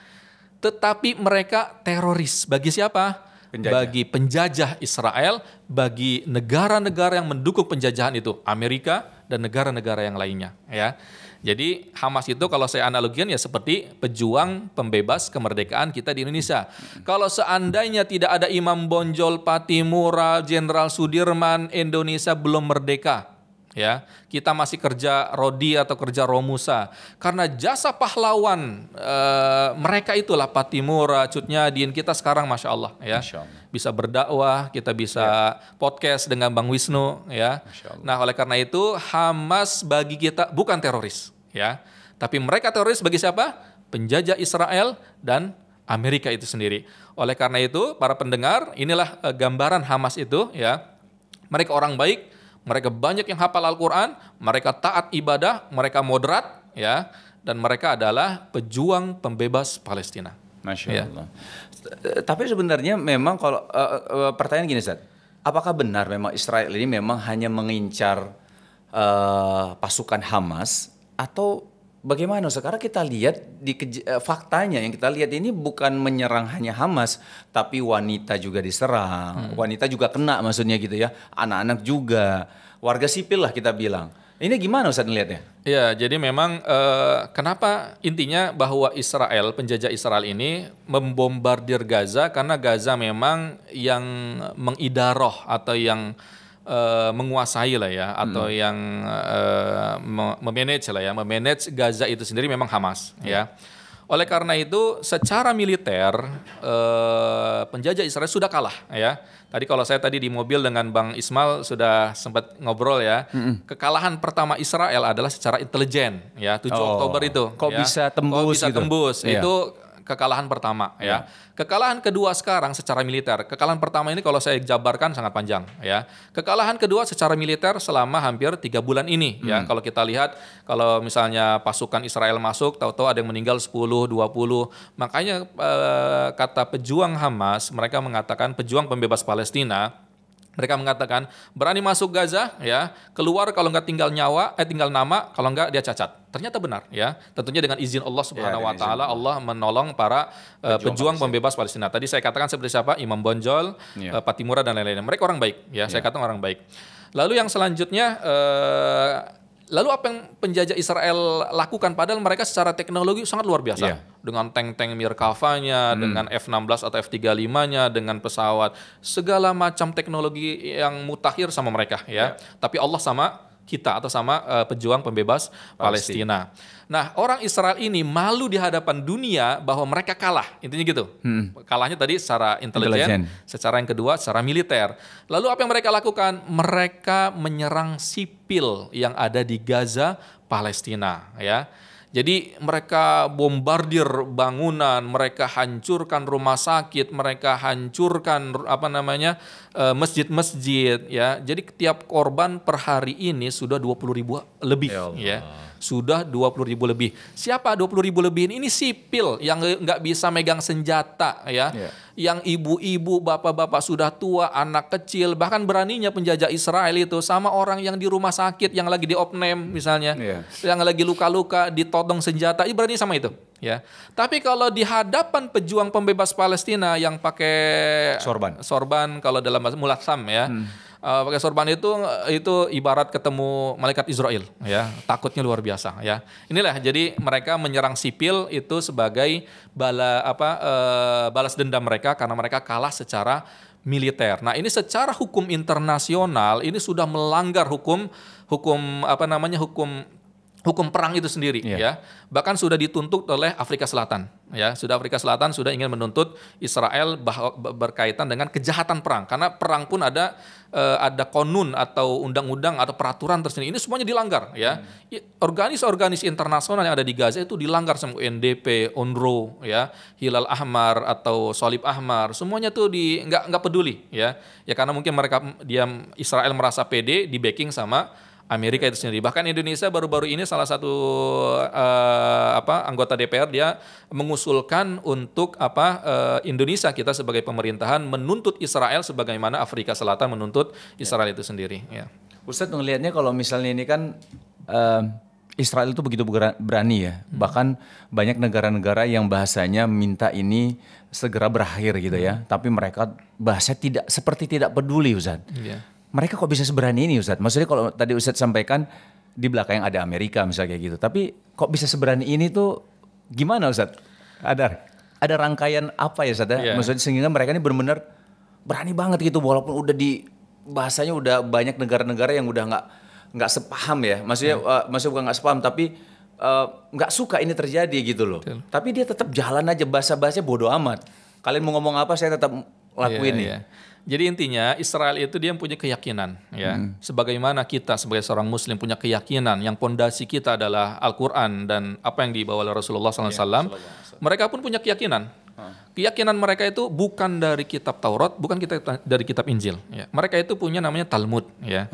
tetapi mereka teroris. Bagi siapa? Bagi penjajah Israel, bagi negara-negara yang mendukung penjajahan itu, Amerika dan negara-negara yang lainnya, ya. Jadi Hamas itu kalau saya analogikan ya seperti pejuang pembebas kemerdekaan kita di Indonesia. Kalau seandainya tidak ada Imam Bonjol, Pattimura, Jenderal Sudirman, Indonesia belum merdeka. Ya, kita masih kerja Rodi atau kerja Romusa. Karena jasa pahlawan mereka itulah Pattimura, Cut Nyak-Dien, kita sekarang Masya Allah ya. Masya Allah. Bisa berdakwah, kita bisa podcast dengan Bang Wisnu ya. Nah, oleh karena itu Hamas bagi kita bukan teroris ya. Tapi mereka teroris bagi siapa? Penjajah Israel dan Amerika itu sendiri. Oleh karena itu para pendengar, inilah gambaran Hamas itu ya. Mereka orang baik, mereka banyak yang hafal Al-Quran, mereka taat ibadah, mereka moderat ya, dan mereka adalah pejuang pembebas Palestina. Masya Allah. Tapi sebenarnya memang kalau pertanyaan gini Ustaz, apakah benar memang Israel ini memang hanya mengincar pasukan Hamas, atau bagaimana sekarang kita lihat faktanya yang kita lihat ini bukan menyerang hanya Hamas, tapi wanita juga diserang, wanita juga kena maksudnya gitu ya, anak-anak juga, warga sipil lah kita bilang. Ini gimana Ustaz melihatnya? Ya, jadi memang kenapa intinya bahwa Israel, penjajah Israel ini membombardir Gaza karena Gaza memang yang mengidaroh atau yang menguasai lah ya, atau yang memanage lah ya, memanage Gaza itu sendiri memang Hamas ya. Oleh karena itu, secara militer penjajah Israel sudah kalah ya. Tadi kalau saya tadi di mobil dengan Bang Ismail sudah sempat ngobrol ya. Kekalahan pertama Israel adalah secara intelijen ya, 7 Oktober itu. Kok ya. bisa tembus Kok bisa gitu? tembus. Iya. Itu kekalahan pertama ya. Kekalahan kedua sekarang secara militer. Kekalahan pertama ini kalau saya jabarkan sangat panjang ya. Kekalahan kedua secara militer selama hampir 3 bulan ini ya. Kalau kita lihat, kalau misalnya pasukan Israel masuk, tahu-tahu ada yang meninggal 10, 20. Makanya kata pejuang Hamas, mereka mengatakan, pejuang pembebas Palestina, mereka mengatakan berani masuk Gaza ya, keluar kalau nggak tinggal nyawa, tinggal nama, kalau nggak dia cacat. Ternyata benar ya. Tentunya dengan izin Allah Subhanahu wa taala, Allah menolong para pejuang pembebas Palestina. Tadi saya katakan seperti siapa? Imam Bonjol, Patimura dan lain-lain. Mereka orang baik ya, saya katakan orang baik. Lalu yang selanjutnya lalu apa yang penjajah Israel lakukan? Padahal mereka secara teknologi sangat luar biasa. Dengan tank-tank Merkava-nya, dengan F-16 atau F-35-nya, dengan pesawat. Segala macam teknologi yang mutakhir sama mereka ya. Tapi Allah sama kita atau sama pejuang pembebas Palestina. Nah, orang Israel ini malu di hadapan dunia bahwa mereka kalah. Intinya gitu. Kalahnya tadi secara intelijen, secara yang kedua secara militer. Lalu apa yang mereka lakukan? Mereka menyerang sipil yang ada di Gaza, Palestina ya. Jadi mereka bombardir bangunan, mereka hancurkan rumah sakit, mereka hancurkan masjid-masjid ya. Jadi tiap korban per hari ini sudah 20.000 lebih ya. Sudah 20.000 lebih. Siapa 20.000 lebih ini? Ini sipil yang nggak bisa megang senjata ya. Yang ibu-ibu, bapak-bapak sudah tua, anak kecil, bahkan beraninya penjajah Israel itu sama orang yang di rumah sakit, yang lagi diopname misalnya, yang lagi luka-luka, ditodong senjata, berani sama itu. Ya, tapi kalau di hadapan pejuang pembebas Palestina yang pakai sorban kalau dalam bahasa mulatsam ya, pakai sorban itu ibarat ketemu malaikat Israel ya, takutnya luar biasa ya. Inilah jadi mereka menyerang sipil itu sebagai balas dendam mereka karena mereka kalah secara militer. Nah, ini secara hukum internasional ini sudah melanggar hukum perang itu sendiri ya. Bahkan sudah dituntut oleh Afrika Selatan ya. Afrika Selatan sudah ingin menuntut Israel berkaitan dengan kejahatan perang, karena perang pun ada konun atau undang-undang atau peraturan tersendiri. Ini semuanya dilanggar ya. Organisasi internasional yang ada di Gaza itu dilanggar sama UNDP, UNRWA ya, Hilal Ahmar atau Shalib Ahmar, semuanya tuh nggak peduli ya. Ya karena mungkin Israel merasa pede di backing sama Amerika itu sendiri. Bahkan Indonesia baru-baru ini salah satu anggota DPR dia mengusulkan untuk Indonesia, kita sebagai pemerintahan menuntut Israel sebagaimana Afrika Selatan menuntut Israel itu sendiri. Ya. Ustadz melihatnya kalau misalnya ini kan Israel itu begitu berani ya. Bahkan banyak negara-negara yang bahasanya minta ini segera berakhir gitu ya. Tapi mereka bahasa seperti tidak peduli Ustadz. Mereka kok bisa seberani ini Ustadz? Maksudnya kalau tadi Ustadz sampaikan di belakang ada Amerika misalnya kayak gitu. Tapi kok bisa seberani ini tuh gimana Ustadz? Ada rangkaian apa ya Ustadz? Maksudnya sehingga mereka ini benar-benar berani banget gitu. Walaupun udah bahasanya udah banyak negara-negara yang udah nggak sepaham ya. Maksudnya bukan nggak sepaham tapi nggak suka ini terjadi gitu loh. Betul. Tapi dia tetap jalan aja, bahasa-bahasanya bodoh amat. Kalian mau ngomong apa saya tetap lakuin nih. Jadi intinya Israel itu dia punya keyakinan ya. Sebagaimana kita sebagai seorang muslim punya keyakinan yang pondasi kita adalah Al-Qur'an dan apa yang dibawa oleh Rasulullah SAW. Mereka pun punya keyakinan. Keyakinan mereka itu bukan dari kitab Taurat, bukan dari kitab Injil ya. Mereka itu punya namanya Talmud ya.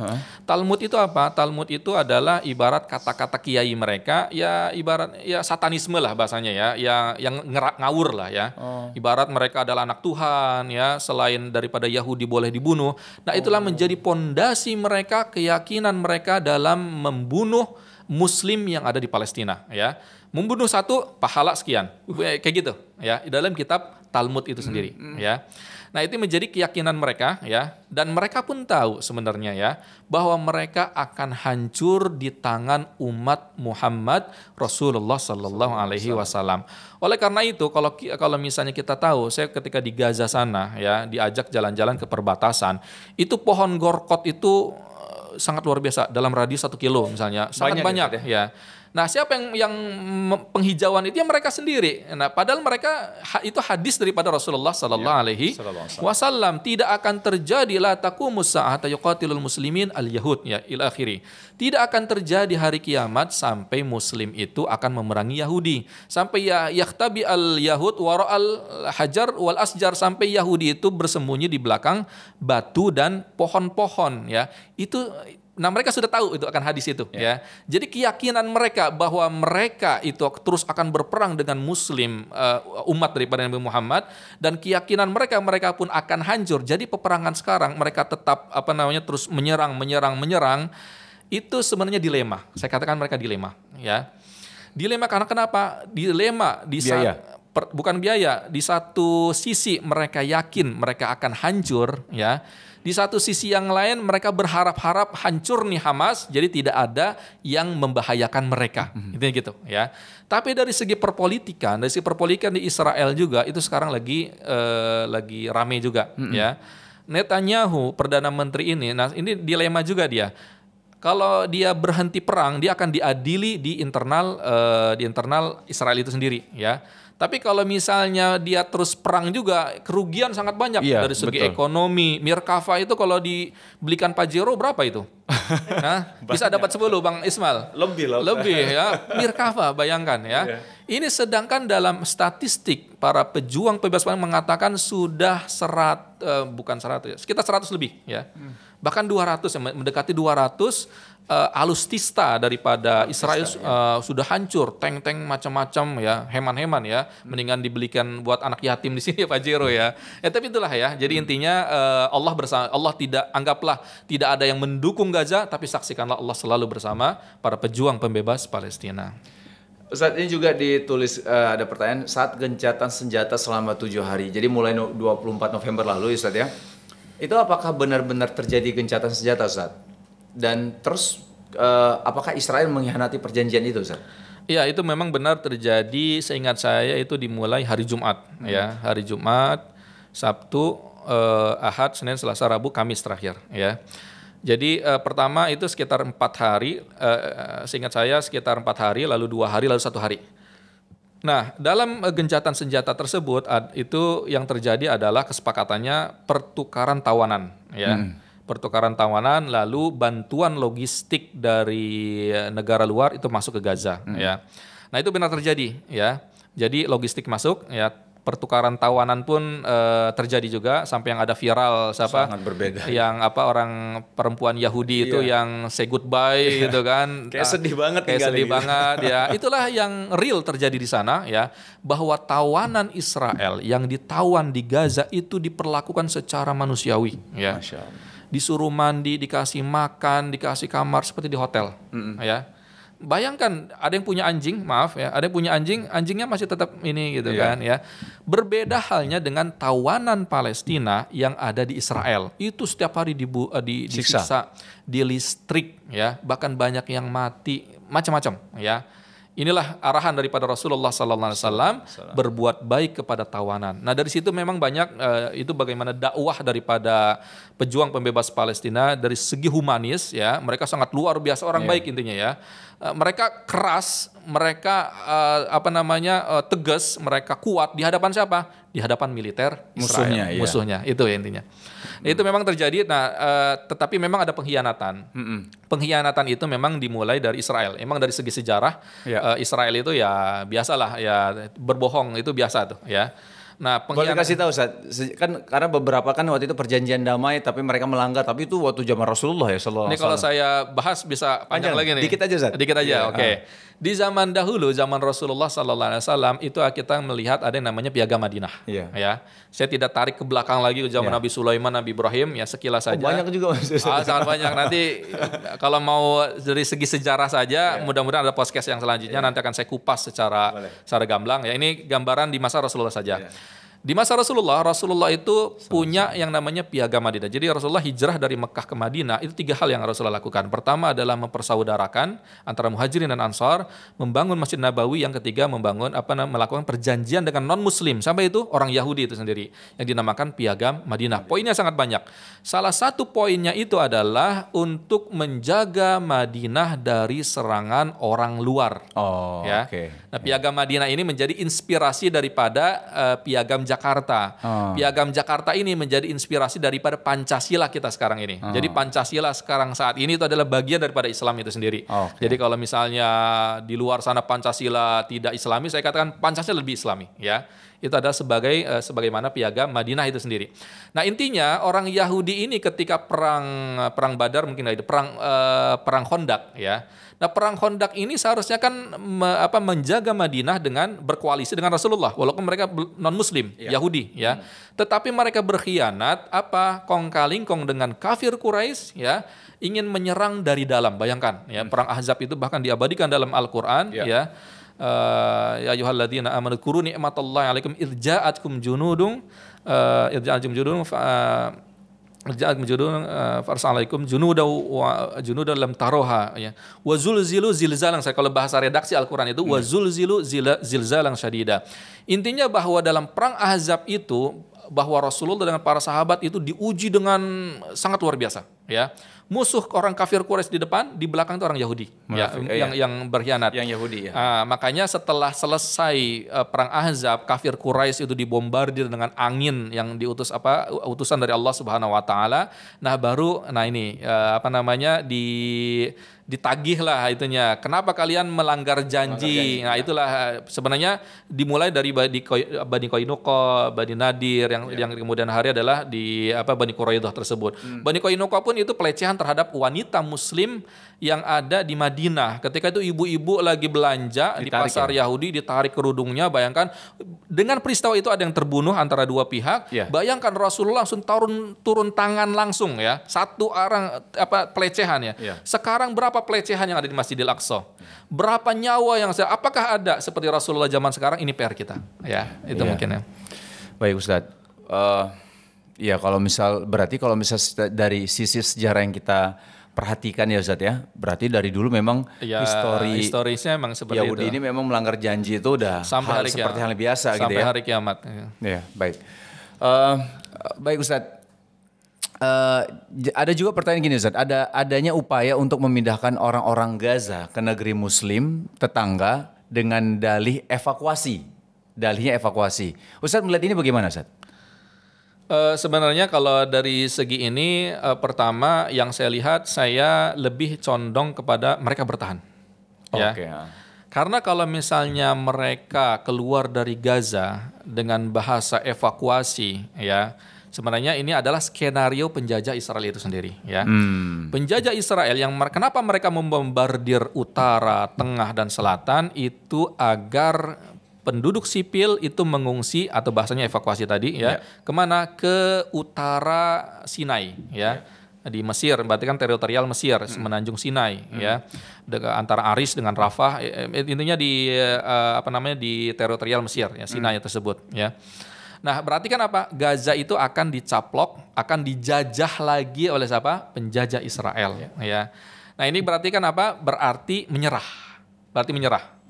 Talmud itu apa? Talmud itu adalah ibarat kata-kata kiai mereka, ya ibarat ya satanisme lah bahasanya ya, yang ngawur lah ya. Ibarat mereka adalah anak Tuhan ya, selain daripada Yahudi boleh dibunuh. Nah, itulah menjadi pondasi mereka, keyakinan mereka dalam membunuh Muslim yang ada di Palestina, ya. Membunuh satu pahala sekian, kayak gitu, ya. Dalam kitab Talmud itu sendiri, ya. Nah, itu menjadi keyakinan mereka, ya, dan mereka pun tahu sebenarnya, ya, bahwa mereka akan hancur di tangan umat Muhammad Rasulullah Sallallahu Alaihi Wasallam. Oleh karena itu, kalau misalnya kita tahu, saya ketika di Gaza sana, ya, diajak jalan-jalan ke perbatasan, itu pohon gorkot itu sangat luar biasa, dalam radius 1 kilo misalnya, sangat banyak, ya. Nah, siapa yang penghijauan itu? Ya mereka sendiri. Nah, padahal mereka itu hadis daripada Rasulullah Sallallahu Alaihi Wasallam, tidak akan terjadi la taqumus sa'ata yuqatilul muslimin al yahud, ya, ila akhiri. Tidak akan terjadi hari kiamat sampai Muslim itu akan memerangi Yahudi, sampai ya yakhtabi al yahud wara al hajar wal asjar, sampai Yahudi itu bersembunyi di belakang batu dan pohon-pohon, ya. Nah, mereka sudah tahu itu akan hadis itu, ya. Jadi keyakinan mereka bahwa mereka itu terus akan berperang dengan Muslim, umat daripada Nabi Muhammad, dan keyakinan mereka pun akan hancur. Jadi peperangan sekarang mereka tetap terus menyerang. Itu sebenarnya dilema. Saya katakan mereka dilema, ya. Dilema karena kenapa? Dilema di saat bukan biaya. Di satu sisi mereka yakin mereka akan hancur, ya. Di satu sisi yang lain mereka berharap-harap hancur nih Hamas, jadi tidak ada yang membahayakan mereka. Intinya gitu, ya. Tapi dari segi perpolitikan di Israel juga itu sekarang lagi rame juga, ya. Netanyahu, Perdana Menteri ini, nah ini dilema juga dia. Kalau dia berhenti perang, dia akan diadili di internal Israel itu sendiri, ya. Tapi kalau misalnya dia terus perang juga, kerugian sangat banyak dari segi ekonomi. Mirkava itu kalau dibelikan Pajero berapa itu? Nah, bisa dapat 10, Bang Ismail. Lebih, ya. Mirkava, bayangkan, ya. Ini sedangkan dalam statistik para pejuang pembebasan mengatakan sudah sekitar 100 lebih, ya. Bahkan 200, mendekati 200 alustista daripada Israel sudah hancur, tank-tank macam-macam, ya, heman-heman, ya, mendingan dibelikan buat anak yatim di sini Pajero, ya. Tapi itulah, ya. Jadi intinya Allah anggaplah tidak ada yang mendukung Gaza, tapi saksikanlah Allah selalu bersama para pejuang pembebas Palestina. Ustadz, ini juga ditulis ada pertanyaan, saat gencatan senjata selama 7 hari, jadi mulai 24 November lalu, Ustadz, ya. Itu apakah benar-benar terjadi gencatan senjata, Ustadz? Dan terus apakah Israel mengkhianati perjanjian itu, Ustaz? Iya, itu memang benar terjadi. Seingat saya itu dimulai hari Jumat, ya, hari Jumat, Sabtu, Ahad, Senin, Selasa, Rabu, Kamis terakhir, ya. Jadi pertama itu sekitar 4 hari, seingat saya sekitar 4 hari, lalu 2 hari, lalu 1 hari. Nah, dalam gencatan senjata tersebut itu yang terjadi adalah kesepakatannya pertukaran tawanan, ya. Pertukaran tawanan, lalu bantuan logistik dari negara luar itu masuk ke Gaza, ya. Nah, itu benar terjadi, ya. Jadi logistik masuk, ya. Pertukaran tawanan pun terjadi juga, sampai yang ada viral sangat berbeda. Yang orang perempuan Yahudi itu yang say goodbye gitu kan. Kayak sedih banget, ya. Itulah yang real terjadi di sana, ya, bahwa tawanan Israel yang ditawan di Gaza itu diperlakukan secara manusiawi, ya. Masya Allah. Disuruh mandi, dikasih makan, dikasih kamar seperti di hotel, ya. Bayangkan ada yang punya anjing, ada yang punya anjingnya masih tetap ini gitu kan, ya. Berbeda halnya dengan tawanan Palestina yang ada di Israel. Itu setiap hari disiksa, dilistrik, ya. Bahkan banyak yang mati, macam-macam, ya. Inilah arahan daripada Rasulullah SAW, berbuat baik kepada tawanan. Nah, dari situ memang banyak itu bagaimana dakwah daripada pejuang pembebas Palestina dari segi humanis, ya. Mereka sangat luar biasa orang baik intinya, ya. Mereka keras, mereka tegas, mereka kuat di hadapan siapa? Di hadapan militer Israel, musuhnya. Itu ya intinya. Itu memang terjadi. Nah, tetapi memang ada pengkhianatan. Pengkhianatan itu memang dimulai dari Israel. Emang dari segi sejarah Israel itu ya biasalah, ya, berbohong itu biasa tuh, ya. Nah, Boleh kasih tahu Ustaz, kan karena beberapa kan waktu itu perjanjian damai tapi mereka melanggar, tapi itu waktu zaman Rasulullah ya sallallahu Ini alaihi kalau wasallam. saya bahas bisa panjang lagi nih. Dikit aja Ustaz. Dikit aja, Iya, oke. Di zaman dahulu, zaman Rasulullah Sallallahu Alaihi Wasallam itu kita melihat ada yang namanya Piagam Madinah. Iya. Ya, saya tidak tarik ke belakang lagi ke zaman Iya. Nabi Sulaiman, Nabi Ibrahim, ya sekilas saja. Banyak juga Ustaz. Sangat banyak. Nanti kalau mau dari segi sejarah saja, mudah-mudahan ada podcast yang selanjutnya nanti akan saya kupas secara gamblang. Ya, ini gambaran di masa Rasulullah saja. Di masa Rasulullah itu punya yang namanya Piagam Madinah. Jadi Rasulullah hijrah dari Mekah ke Madinah, itu 3 hal yang Rasulullah lakukan. Pertama adalah mempersaudarakan antara Muhajirin dan Ansar, membangun Masjid Nabawi, yang ketiga melakukan perjanjian dengan non-muslim, sampai itu orang Yahudi itu sendiri, yang dinamakan Piagam Madinah. Poinnya sangat banyak. Salah satu poinnya itu adalah untuk menjaga Madinah dari serangan orang luar. Oh, ya. oke. Nah, Piagam Madinah ini menjadi inspirasi daripada Piagam Jakarta. Piagam Jakarta ini menjadi inspirasi daripada Pancasila kita sekarang ini. Jadi Pancasila sekarang saat ini itu adalah bagian daripada Islam itu sendiri. Jadi kalau misalnya di luar sana Pancasila tidak Islami, saya katakan Pancasila lebih Islami, ya. Itu adalah sebagaimana Piagam Madinah itu sendiri. Nah, intinya orang Yahudi ini ketika perang Badar, mungkin itu perang Khandaq, ya. Nah, perang Khandaq ini seharusnya kan menjaga Madinah dengan berkoalisi dengan Rasulullah, walaupun mereka non-muslim, Yahudi, ya. Tetapi mereka berkhianat, kong kali kong dengan kafir Quraisy, ya, ingin menyerang dari dalam. Bayangkan, ya, perang Ahzab itu bahkan diabadikan dalam Al-Qur'an, ya. Ya ayyuhalladzina amanu dzkuru ni'matallahi 'alaikum idz ja'atkum junudun farsalaikum junudan lam taroha, ya. Wa zulzilu zilzalan, saya kalau bahasa redaksi Al-Qur'an itu wa zulzilu zilzalan syadida. Intinya bahwa dalam perang Ahzab itu bahwa Rasulullah dengan para sahabat itu diuji dengan sangat luar biasa, ya. Musuh orang kafir Quraisy di depan, di belakang itu orang Yahudi, yang berkhianat. Yang Yahudi, ya. Makanya setelah selesai perang Ahzab, kafir Quraisy itu dibombardir dengan angin yang utusan dari Allah Subhanahu wa taala. Nah, baru ditagih lah itunya. Kenapa kalian melanggar janji? Nah, itulah sebenarnya dimulai dari Bani Qainuqa, Bani Nadir, yang kemudian hari adalah di Bani Quraidah tersebut. Bani Qainuqa pun itu pelecehan terhadap wanita muslim yang ada di Madinah. Ketika itu ibu-ibu lagi belanja di pasar Yahudi, ditarik kerudungnya. Bayangkan, dengan peristiwa itu ada yang terbunuh antara dua pihak. Bayangkan Rasulullah langsung turun tangan langsung, ya. Satu orang pelecehan, ya. Sekarang berapa pelecehan yang ada di Masjidil Aqsa? Berapa nyawa yang apakah ada seperti Rasulullah zaman sekarang? Ini PR kita, ya. Itu mungkin, ya. Baik Ustadz. Ya kalau misal dari sisi sejarah yang kita perhatikan ya Ustadz, ya, berarti dari dulu memang historisnya memang seperti Yahudi itu. ini memang melanggar janji itu udah seperti hal biasa gitu ya. Sampai hari kiamat. Ya, baik. Baik Ustadz. Ada juga pertanyaan gini Ustadz, adanya upaya untuk memindahkan orang-orang Gaza ke negeri Muslim tetangga dengan dalihnya evakuasi. Ustadz melihat ini bagaimana Ustadz? Sebenarnya kalau dari segi ini, pertama yang saya lihat, saya lebih condong kepada mereka bertahan. Ya. Karena kalau misalnya mereka keluar dari Gaza dengan bahasa evakuasi, ya, sebenarnya ini adalah skenario penjajah Israel itu sendiri, ya. Penjajah Israel kenapa mereka membombardir utara, tengah, dan selatan itu agar penduduk sipil itu mengungsi atau bahasanya evakuasi tadi, ya. Kemana? Ke utara Sinai, ya. Di Mesir, berarti kan teritorial Mesir, semenanjung Sinai, ya. Antara Aris dengan Rafah, intinya di di teritorial Mesir, ya, Sinai tersebut, ya. Nah, berarti kan Gaza itu akan dicaplok, akan dijajah lagi oleh siapa? Penjajah Israel, ya. Nah, ini berarti kan berarti menyerah.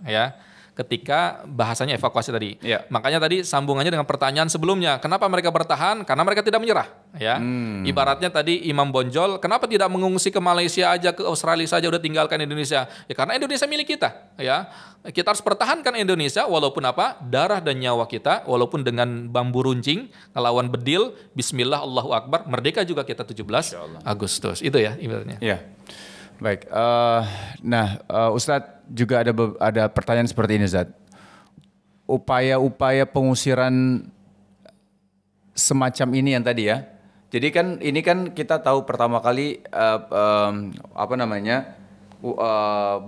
Ya. Ketika bahasanya evakuasi tadi. Makanya tadi sambungannya dengan pertanyaan sebelumnya, kenapa mereka bertahan? Karena mereka tidak menyerah, ya. Ibaratnya tadi Imam Bonjol, kenapa tidak mengungsi ke Malaysia aja, ke Australia saja, udah tinggalkan Indonesia? Ya karena Indonesia milik kita, ya. Kita harus pertahankan Indonesia walaupun darah dan nyawa kita, walaupun dengan bambu runcing, ngelawan bedil, bismillah, Allahu Akbar, merdeka juga kita 17 Agustus. Itu ya ibaratnya. Iya. Baik, Ustadz juga ada pertanyaan seperti ini Ustadz. Upaya-upaya pengusiran semacam ini yang tadi ya. Jadi kan ini kan kita tahu pertama kali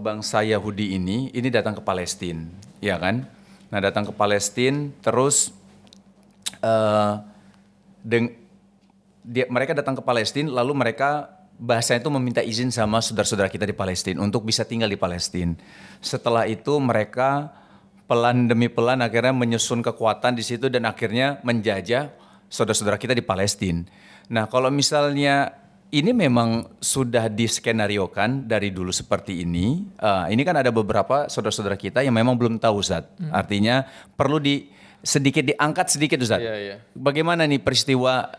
bangsa Yahudi ini datang ke Palestina, ya kan? Nah datang ke Palestina terus mereka datang ke Palestina lalu mereka bahasanya itu meminta izin sama saudara-saudara kita di Palestina untuk bisa tinggal di Palestina. Setelah itu mereka pelan demi pelan akhirnya menyusun kekuatan di situ dan akhirnya menjajah saudara-saudara kita di Palestina. Nah, kalau misalnya ini memang sudah diskenariokan dari dulu seperti ini kan ada beberapa saudara-saudara kita yang memang belum tahu, Ustaz. Artinya perlu sedikit diangkat sedikit, Ustaz. Bagaimana nih peristiwa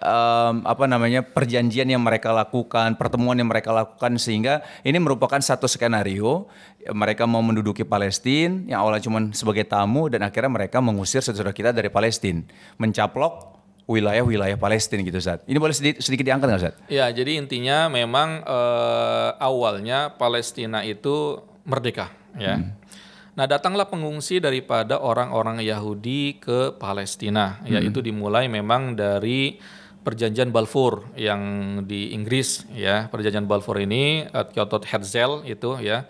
perjanjian yang mereka lakukan, pertemuan yang mereka lakukan sehingga ini merupakan satu skenario mereka mau menduduki Palestina yang awalnya cuma sebagai tamu dan akhirnya mereka mengusir saudara kita dari Palestina, mencaplok wilayah-wilayah Palestina gitu, Ustaz. Ini boleh sedikit diangkat nggak, Ustaz? Ya, jadi intinya memang awalnya Palestina itu merdeka, ya. Nah, datanglah pengungsi daripada orang-orang Yahudi ke Palestina, yaitu dimulai memang dari Perjanjian Balfour yang di Inggris, ya. Perjanjian Balfour ini Kyoto Herzl itu, ya.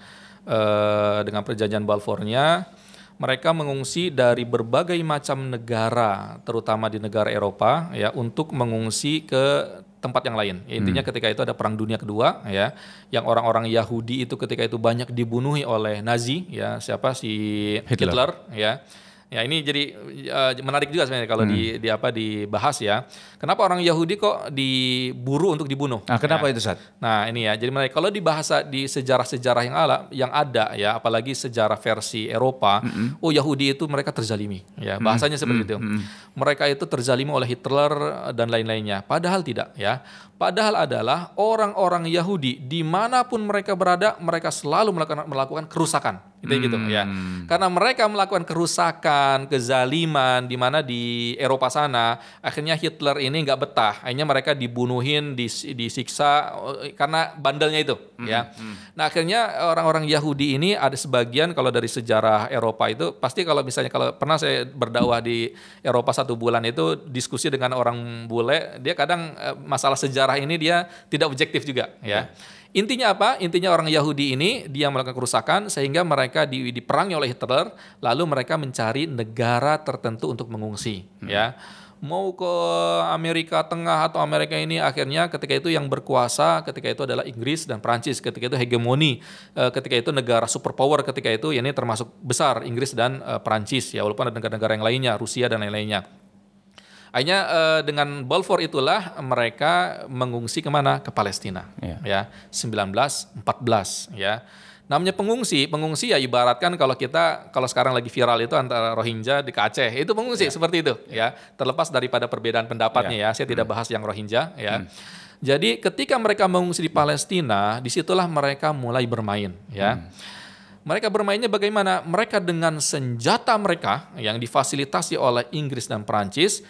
Dengan Perjanjian Balfournya mereka mengungsi dari berbagai macam negara, terutama di negara Eropa, ya, untuk mengungsi ke tempat yang lain. Ya, intinya ketika itu ada Perang Dunia Kedua, ya, yang orang-orang Yahudi itu ketika itu banyak dibunuhi oleh Nazi, ya, si Hitler, ya. Ya, ini jadi menarik juga sebenarnya kalau dibahas, ya. Kenapa orang Yahudi kok diburu untuk dibunuh? Nah, kenapa ya? itu, Ustaz? Nah, ini ya. Jadi menarik kalau dibahas di sejarah-sejarah yang ada, ya, apalagi sejarah versi Eropa, Yahudi itu mereka terzalimi, ya. Bahasanya seperti itu. Mereka itu terzalimi oleh Hitler dan lain-lainnya. Padahal tidak, ya. Padahal adalah orang-orang Yahudi dimanapun mereka berada, mereka selalu melakukan kerusakan, gitu, ya. Karena mereka melakukan kerusakan, kezaliman, di mana di Eropa sana, akhirnya Hitler ini nggak betah, akhirnya mereka dibunuhin, disiksa karena bandelnya itu, ya. Nah, akhirnya orang-orang Yahudi ini ada sebagian kalau dari sejarah Eropa itu pasti kalau pernah saya berdakwah di Eropa 1 bulan itu diskusi dengan orang bule, dia kadang masalah sejarah ini dia tidak objektif juga, ya. Intinya apa? Intinya orang Yahudi ini dia melakukan kerusakan sehingga mereka diperangi oleh Hitler, lalu mereka mencari negara tertentu untuk mengungsi, ya. Mau ke Amerika Tengah atau Amerika ini, akhirnya ketika itu yang berkuasa ketika itu adalah Inggris dan Prancis, ketika itu hegemoni, ketika itu negara superpower ketika itu, ya, ini termasuk besar Inggris dan Prancis, ya, walaupun ada negara-negara yang lainnya, Rusia dan lain-lainnya. Akhirnya dengan Balfour itulah mereka mengungsi kemana? Ke Palestina, ya, 1914, ya. Namanya pengungsi ya ibaratkan kalau sekarang lagi viral itu antara Rohingya di Aceh, itu pengungsi seperti itu, ya. Terlepas daripada perbedaan pendapatnya, ya, saya tidak bahas yang Rohingya, ya. Jadi ketika mereka mengungsi di Palestina, disitulah mereka mulai bermain, ya. Mereka bermainnya bagaimana? Mereka dengan senjata mereka yang difasilitasi oleh Inggris dan Prancis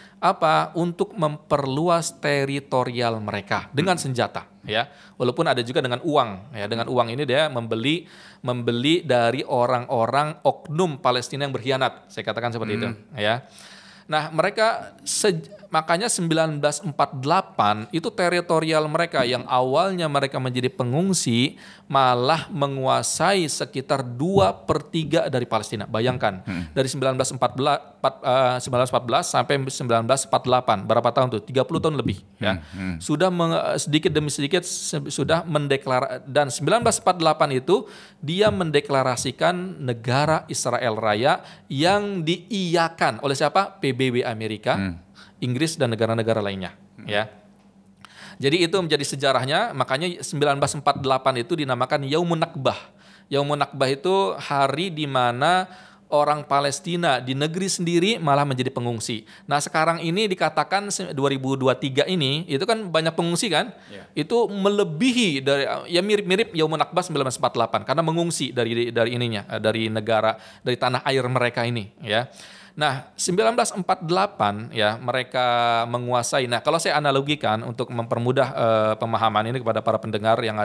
untuk memperluas teritorial mereka dengan senjata, ya. Walaupun ada juga dengan uang, ya. Dengan uang ini dia membeli dari orang-orang oknum Palestina yang berkhianat. Saya katakan seperti itu, ya. Nah, mereka makanya 1948 itu teritorial mereka yang awalnya mereka menjadi pengungsi malah menguasai sekitar 2/3 dari Palestina. Bayangkan, dari 1914 sampai 1948, berapa tahun tuh? 30 tahun lebih, ya. Sudah sedikit demi sedikit sudah dan 1948 itu dia mendeklarasikan negara Israel Raya yang diiyakan oleh siapa? PBB Amerika, Inggris dan negara-negara lainnya, ya. Jadi itu menjadi sejarahnya, makanya 1948 itu dinamakan Yaumun Nakbah. Yaumun Nakbah itu hari di mana orang Palestina di negeri sendiri malah menjadi pengungsi. Nah, sekarang ini dikatakan 2023 ini itu kan banyak pengungsi kan? Itu melebihi dari, ya, mirip-mirip Yaumun Nakbah 1948 karena mengungsi dari tanah air mereka ini, ya. Nah, 1948 ya mereka menguasai. Nah, kalau saya analogikan untuk mempermudah pemahaman ini kepada para pendengar yang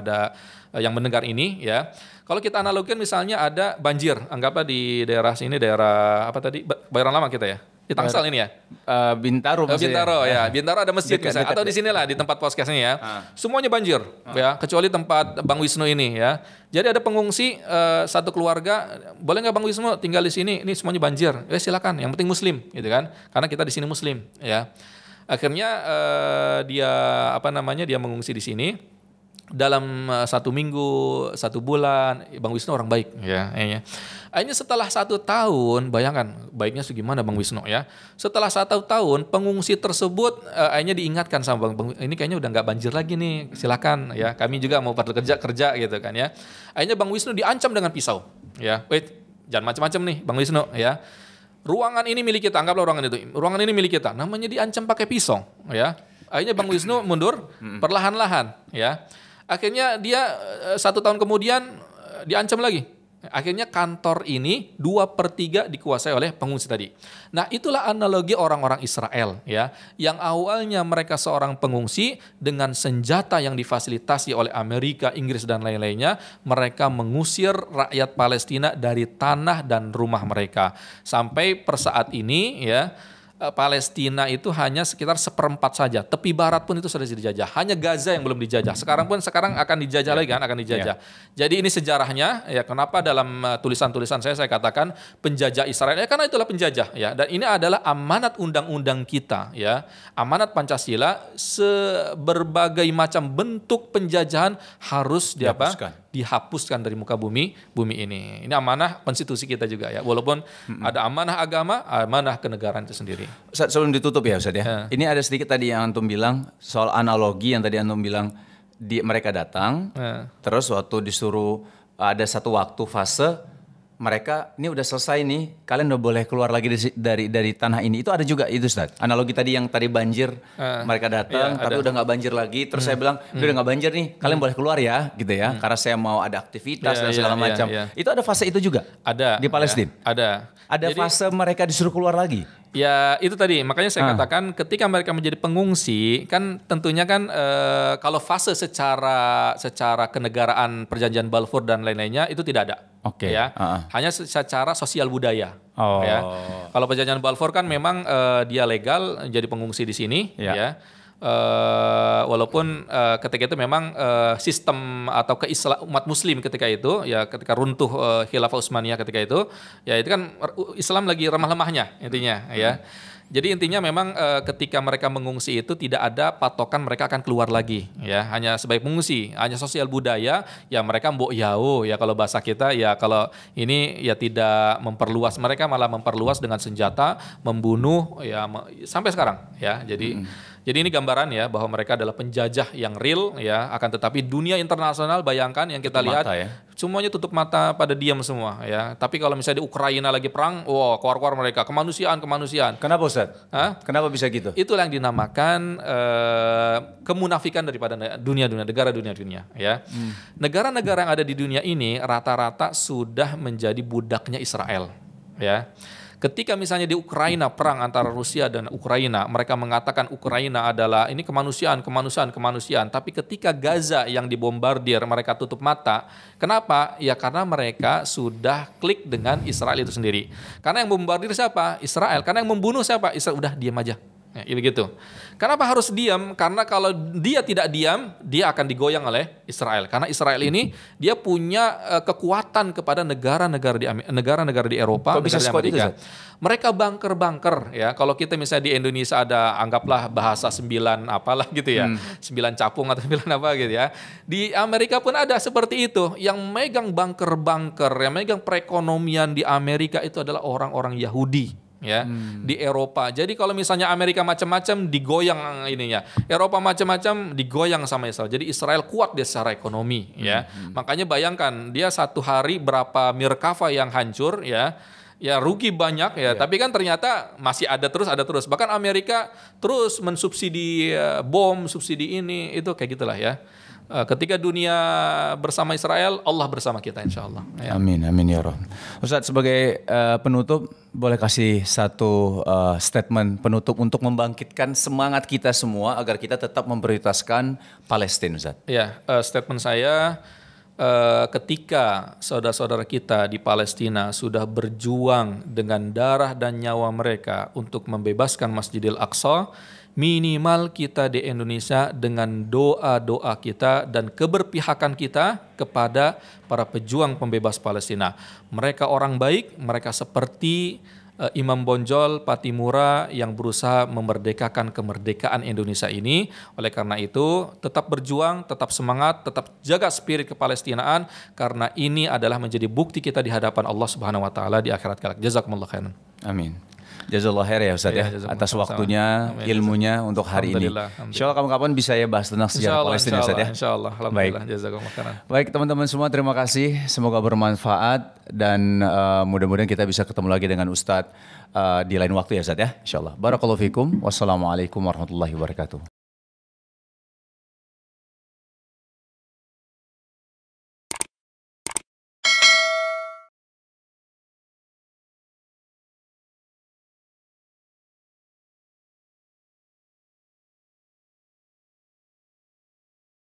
mendengar ini, ya. Kalau kita analogikan misalnya ada banjir, anggaplah di daerah sini, daerah apa tadi? Bayoran Lama kita, ya. Di Tangsel ini ya? Bintaro maksudnya. Bintaro ya. Bintaro ada masjid misalnya. Atau di sinilah di tempat podcast ini ya. Semuanya banjir ya, kecuali tempat Bang Wisnu ini ya. Jadi ada pengungsi satu keluarga, boleh nggak Bang Wisnu tinggal di sini? Ini semuanya banjir. Silakan. Yang penting Muslim, gitu kan? Karena kita di sini Muslim ya. Akhirnya dia mengungsi di sini. Dalam 1 minggu, 1 bulan, Bang Wisnu orang baik ya. Akhirnya setelah 1 tahun, bayangkan baiknya segimana Bang Wisnu ya. Setelah 1 tahun, pengungsi tersebut akhirnya diingatkan sama Bang, ini kayaknya udah nggak banjir lagi nih, silakan ya. Kami juga mau pada kerja gitu kan ya. Akhirnya Bang Wisnu diancam dengan pisau ya. Wait, jangan macam-macam nih Bang Wisnu ya. Ruangan ini milik kita, anggaplah ruangan itu. Ruangan ini milik kita, namanya diancam pakai pisau ya. Akhirnya Bang Wisnu mundur perlahan-lahan ya. Akhirnya dia 1 tahun kemudian diancam lagi. Akhirnya kantor ini 2/3 dikuasai oleh pengungsi tadi. Nah, itulah analogi orang-orang Israel ya, yang awalnya mereka seorang pengungsi dengan senjata yang difasilitasi oleh Amerika, Inggris dan lain-lainnya, mereka mengusir rakyat Palestina dari tanah dan rumah mereka. Sampai per saat ini ya, Palestina itu hanya sekitar 1/4 saja. Tepi barat pun itu sudah dijajah. Hanya Gaza yang belum dijajah. Sekarang akan dijajah lagi kan, akan dijajah. Jadi ini sejarahnya ya, kenapa dalam tulisan-tulisan saya katakan penjajah Israel ya, karena itulah penjajah ya. Dan ini adalah amanat undang-undang kita ya. Amanat Pancasila, berbagai macam bentuk penjajahan harus dihapuskan dari muka bumi ini. Ini amanah konstitusi kita juga ya. Walaupun ada amanah agama, amanah kenegaraan itu sendiri. Ustaz, sebelum ditutup ya Ustaz ya. Ini ada sedikit tadi yang Antum bilang soal analogi yang tadi Antum bilang mereka datang, terus waktu disuruh ada satu waktu fase mereka ini udah selesai nih, kalian udah boleh keluar lagi dari tanah ini. Itu ada juga itu Ustaz. Analogi tadi yang tadi banjir, mereka datang tapi udah nggak banjir lagi. Terus saya bilang, udah nggak banjir nih, kalian boleh keluar ya, gitu ya. Karena saya mau ada aktivitas dan segala macam. Itu ada fase itu juga. Ada di Palestina. Ada fase mereka disuruh keluar lagi. Ya itu tadi, makanya saya katakan ketika mereka menjadi pengungsi kan tentunya kan kalau fase secara kenegaraan perjanjian Balfour dan lain-lainnya itu tidak ada. Ya. Hanya secara sosial budaya. Ya. Kalau perjanjian Balfour kan memang dia legal jadi pengungsi di sini ya. Walaupun ketika itu memang sistem atau umat muslim ketika itu ya, ketika runtuh Khilafah Utsmaniyah ketika itu ya, itu kan Islam lagi remah-lemahnya intinya ya. Jadi intinya memang ketika mereka mengungsi itu tidak ada patokan mereka akan keluar lagi ya, hanya sebagai pengungsi, hanya sosial budaya ya, mereka mbok yao ya kalau bahasa kita ya, kalau ini ya tidak memperluas, mereka malah memperluas dengan senjata, membunuh ya sampai sekarang ya. Jadi ini gambaran ya bahwa mereka adalah penjajah yang real ya, akan tetapi dunia internasional bayangkan yang kita lihat semuanya tutup mata, pada diam semua ya. Tapi kalau misalnya di Ukraina lagi perang, keluar mereka kemanusiaan. Kenapa Ustaz? Kenapa bisa gitu? Itulah yang dinamakan kemunafikan daripada negara dunia ya. Negara-negara yang ada di dunia ini rata-rata sudah menjadi budaknya Israel ya. Ketika misalnya di Ukraina perang antara Rusia dan Ukraina, mereka mengatakan Ukraina adalah ini kemanusiaan. Tapi ketika Gaza yang dibombardir, mereka tutup mata. Kenapa? Ya karena mereka sudah klik dengan Israel itu sendiri. Karena yang bombardir siapa? Israel. Karena yang membunuh siapa? Israel. Udah diam aja. Ya, begitu. Kenapa harus diam? Karena kalau dia tidak diam, dia akan digoyang oleh Israel. Karena Israel ini dia punya kekuatan kepada negara-negara di Eropa, bisa negara di Amerika. Mereka bunker ya. Kalau kita misalnya di Indonesia ada anggaplah bahasa 9 apalah gitu ya. 9 capung atau 9 apa gitu ya. Di Amerika pun ada seperti itu. Yang megang bunker, yang megang perekonomian di Amerika itu adalah orang-orang Yahudi. Ya, di Eropa. Jadi kalau misalnya Amerika macam-macam digoyang ininya, Eropa macam-macam digoyang sama Israel. Jadi Israel kuat dia secara ekonomi ya. Makanya bayangkan dia satu hari berapa Merkava yang hancur ya rugi banyak ya. Tapi kan ternyata masih ada terus. Bahkan Amerika terus mensubsidi bom, subsidi ini itu kayak gitulah ya. Ketika dunia bersama Israel, Allah bersama kita insya Allah. Ya. Amin ya Roh. Ustaz, sebagai penutup, boleh kasih satu statement penutup untuk membangkitkan semangat kita semua agar kita tetap memprioritaskan Palestina, Ustaz? Ya, statement saya, ketika saudara-saudara kita di Palestina sudah berjuang dengan darah dan nyawa mereka untuk membebaskan Masjidil Aqsa, minimal kita di Indonesia dengan doa-doa kita dan keberpihakan kita kepada para pejuang pembebas Palestina. Mereka orang baik, mereka seperti Imam Bonjol Patimura yang berusaha memerdekakan kemerdekaan Indonesia ini. Oleh karena itu, tetap berjuang, tetap semangat, tetap jaga spirit kepalestinaan, karena ini adalah menjadi bukti kita di hadapan Allah Subhanahu wa taala di akhirat kelak. Jazakumullah khairan. Amin. Jazakallah khair ya Ustaz ya, atas waktunya, ilmunya untuk hari ini. Insyaallah kapan-kapan bisa ya bahas tentang sejarah Palestina Ustaz ya. Insyaallah. Alhamdulillah. Jazakumullah khairan. Baik teman-teman semua, terima kasih. Semoga bermanfaat dan mudah-mudahan kita bisa ketemu lagi dengan Ustaz di lain waktu ya Ustaz ya. Insyaallah. Barakallahu fikum. Wassalamualaikum warahmatullahi wabarakatuh.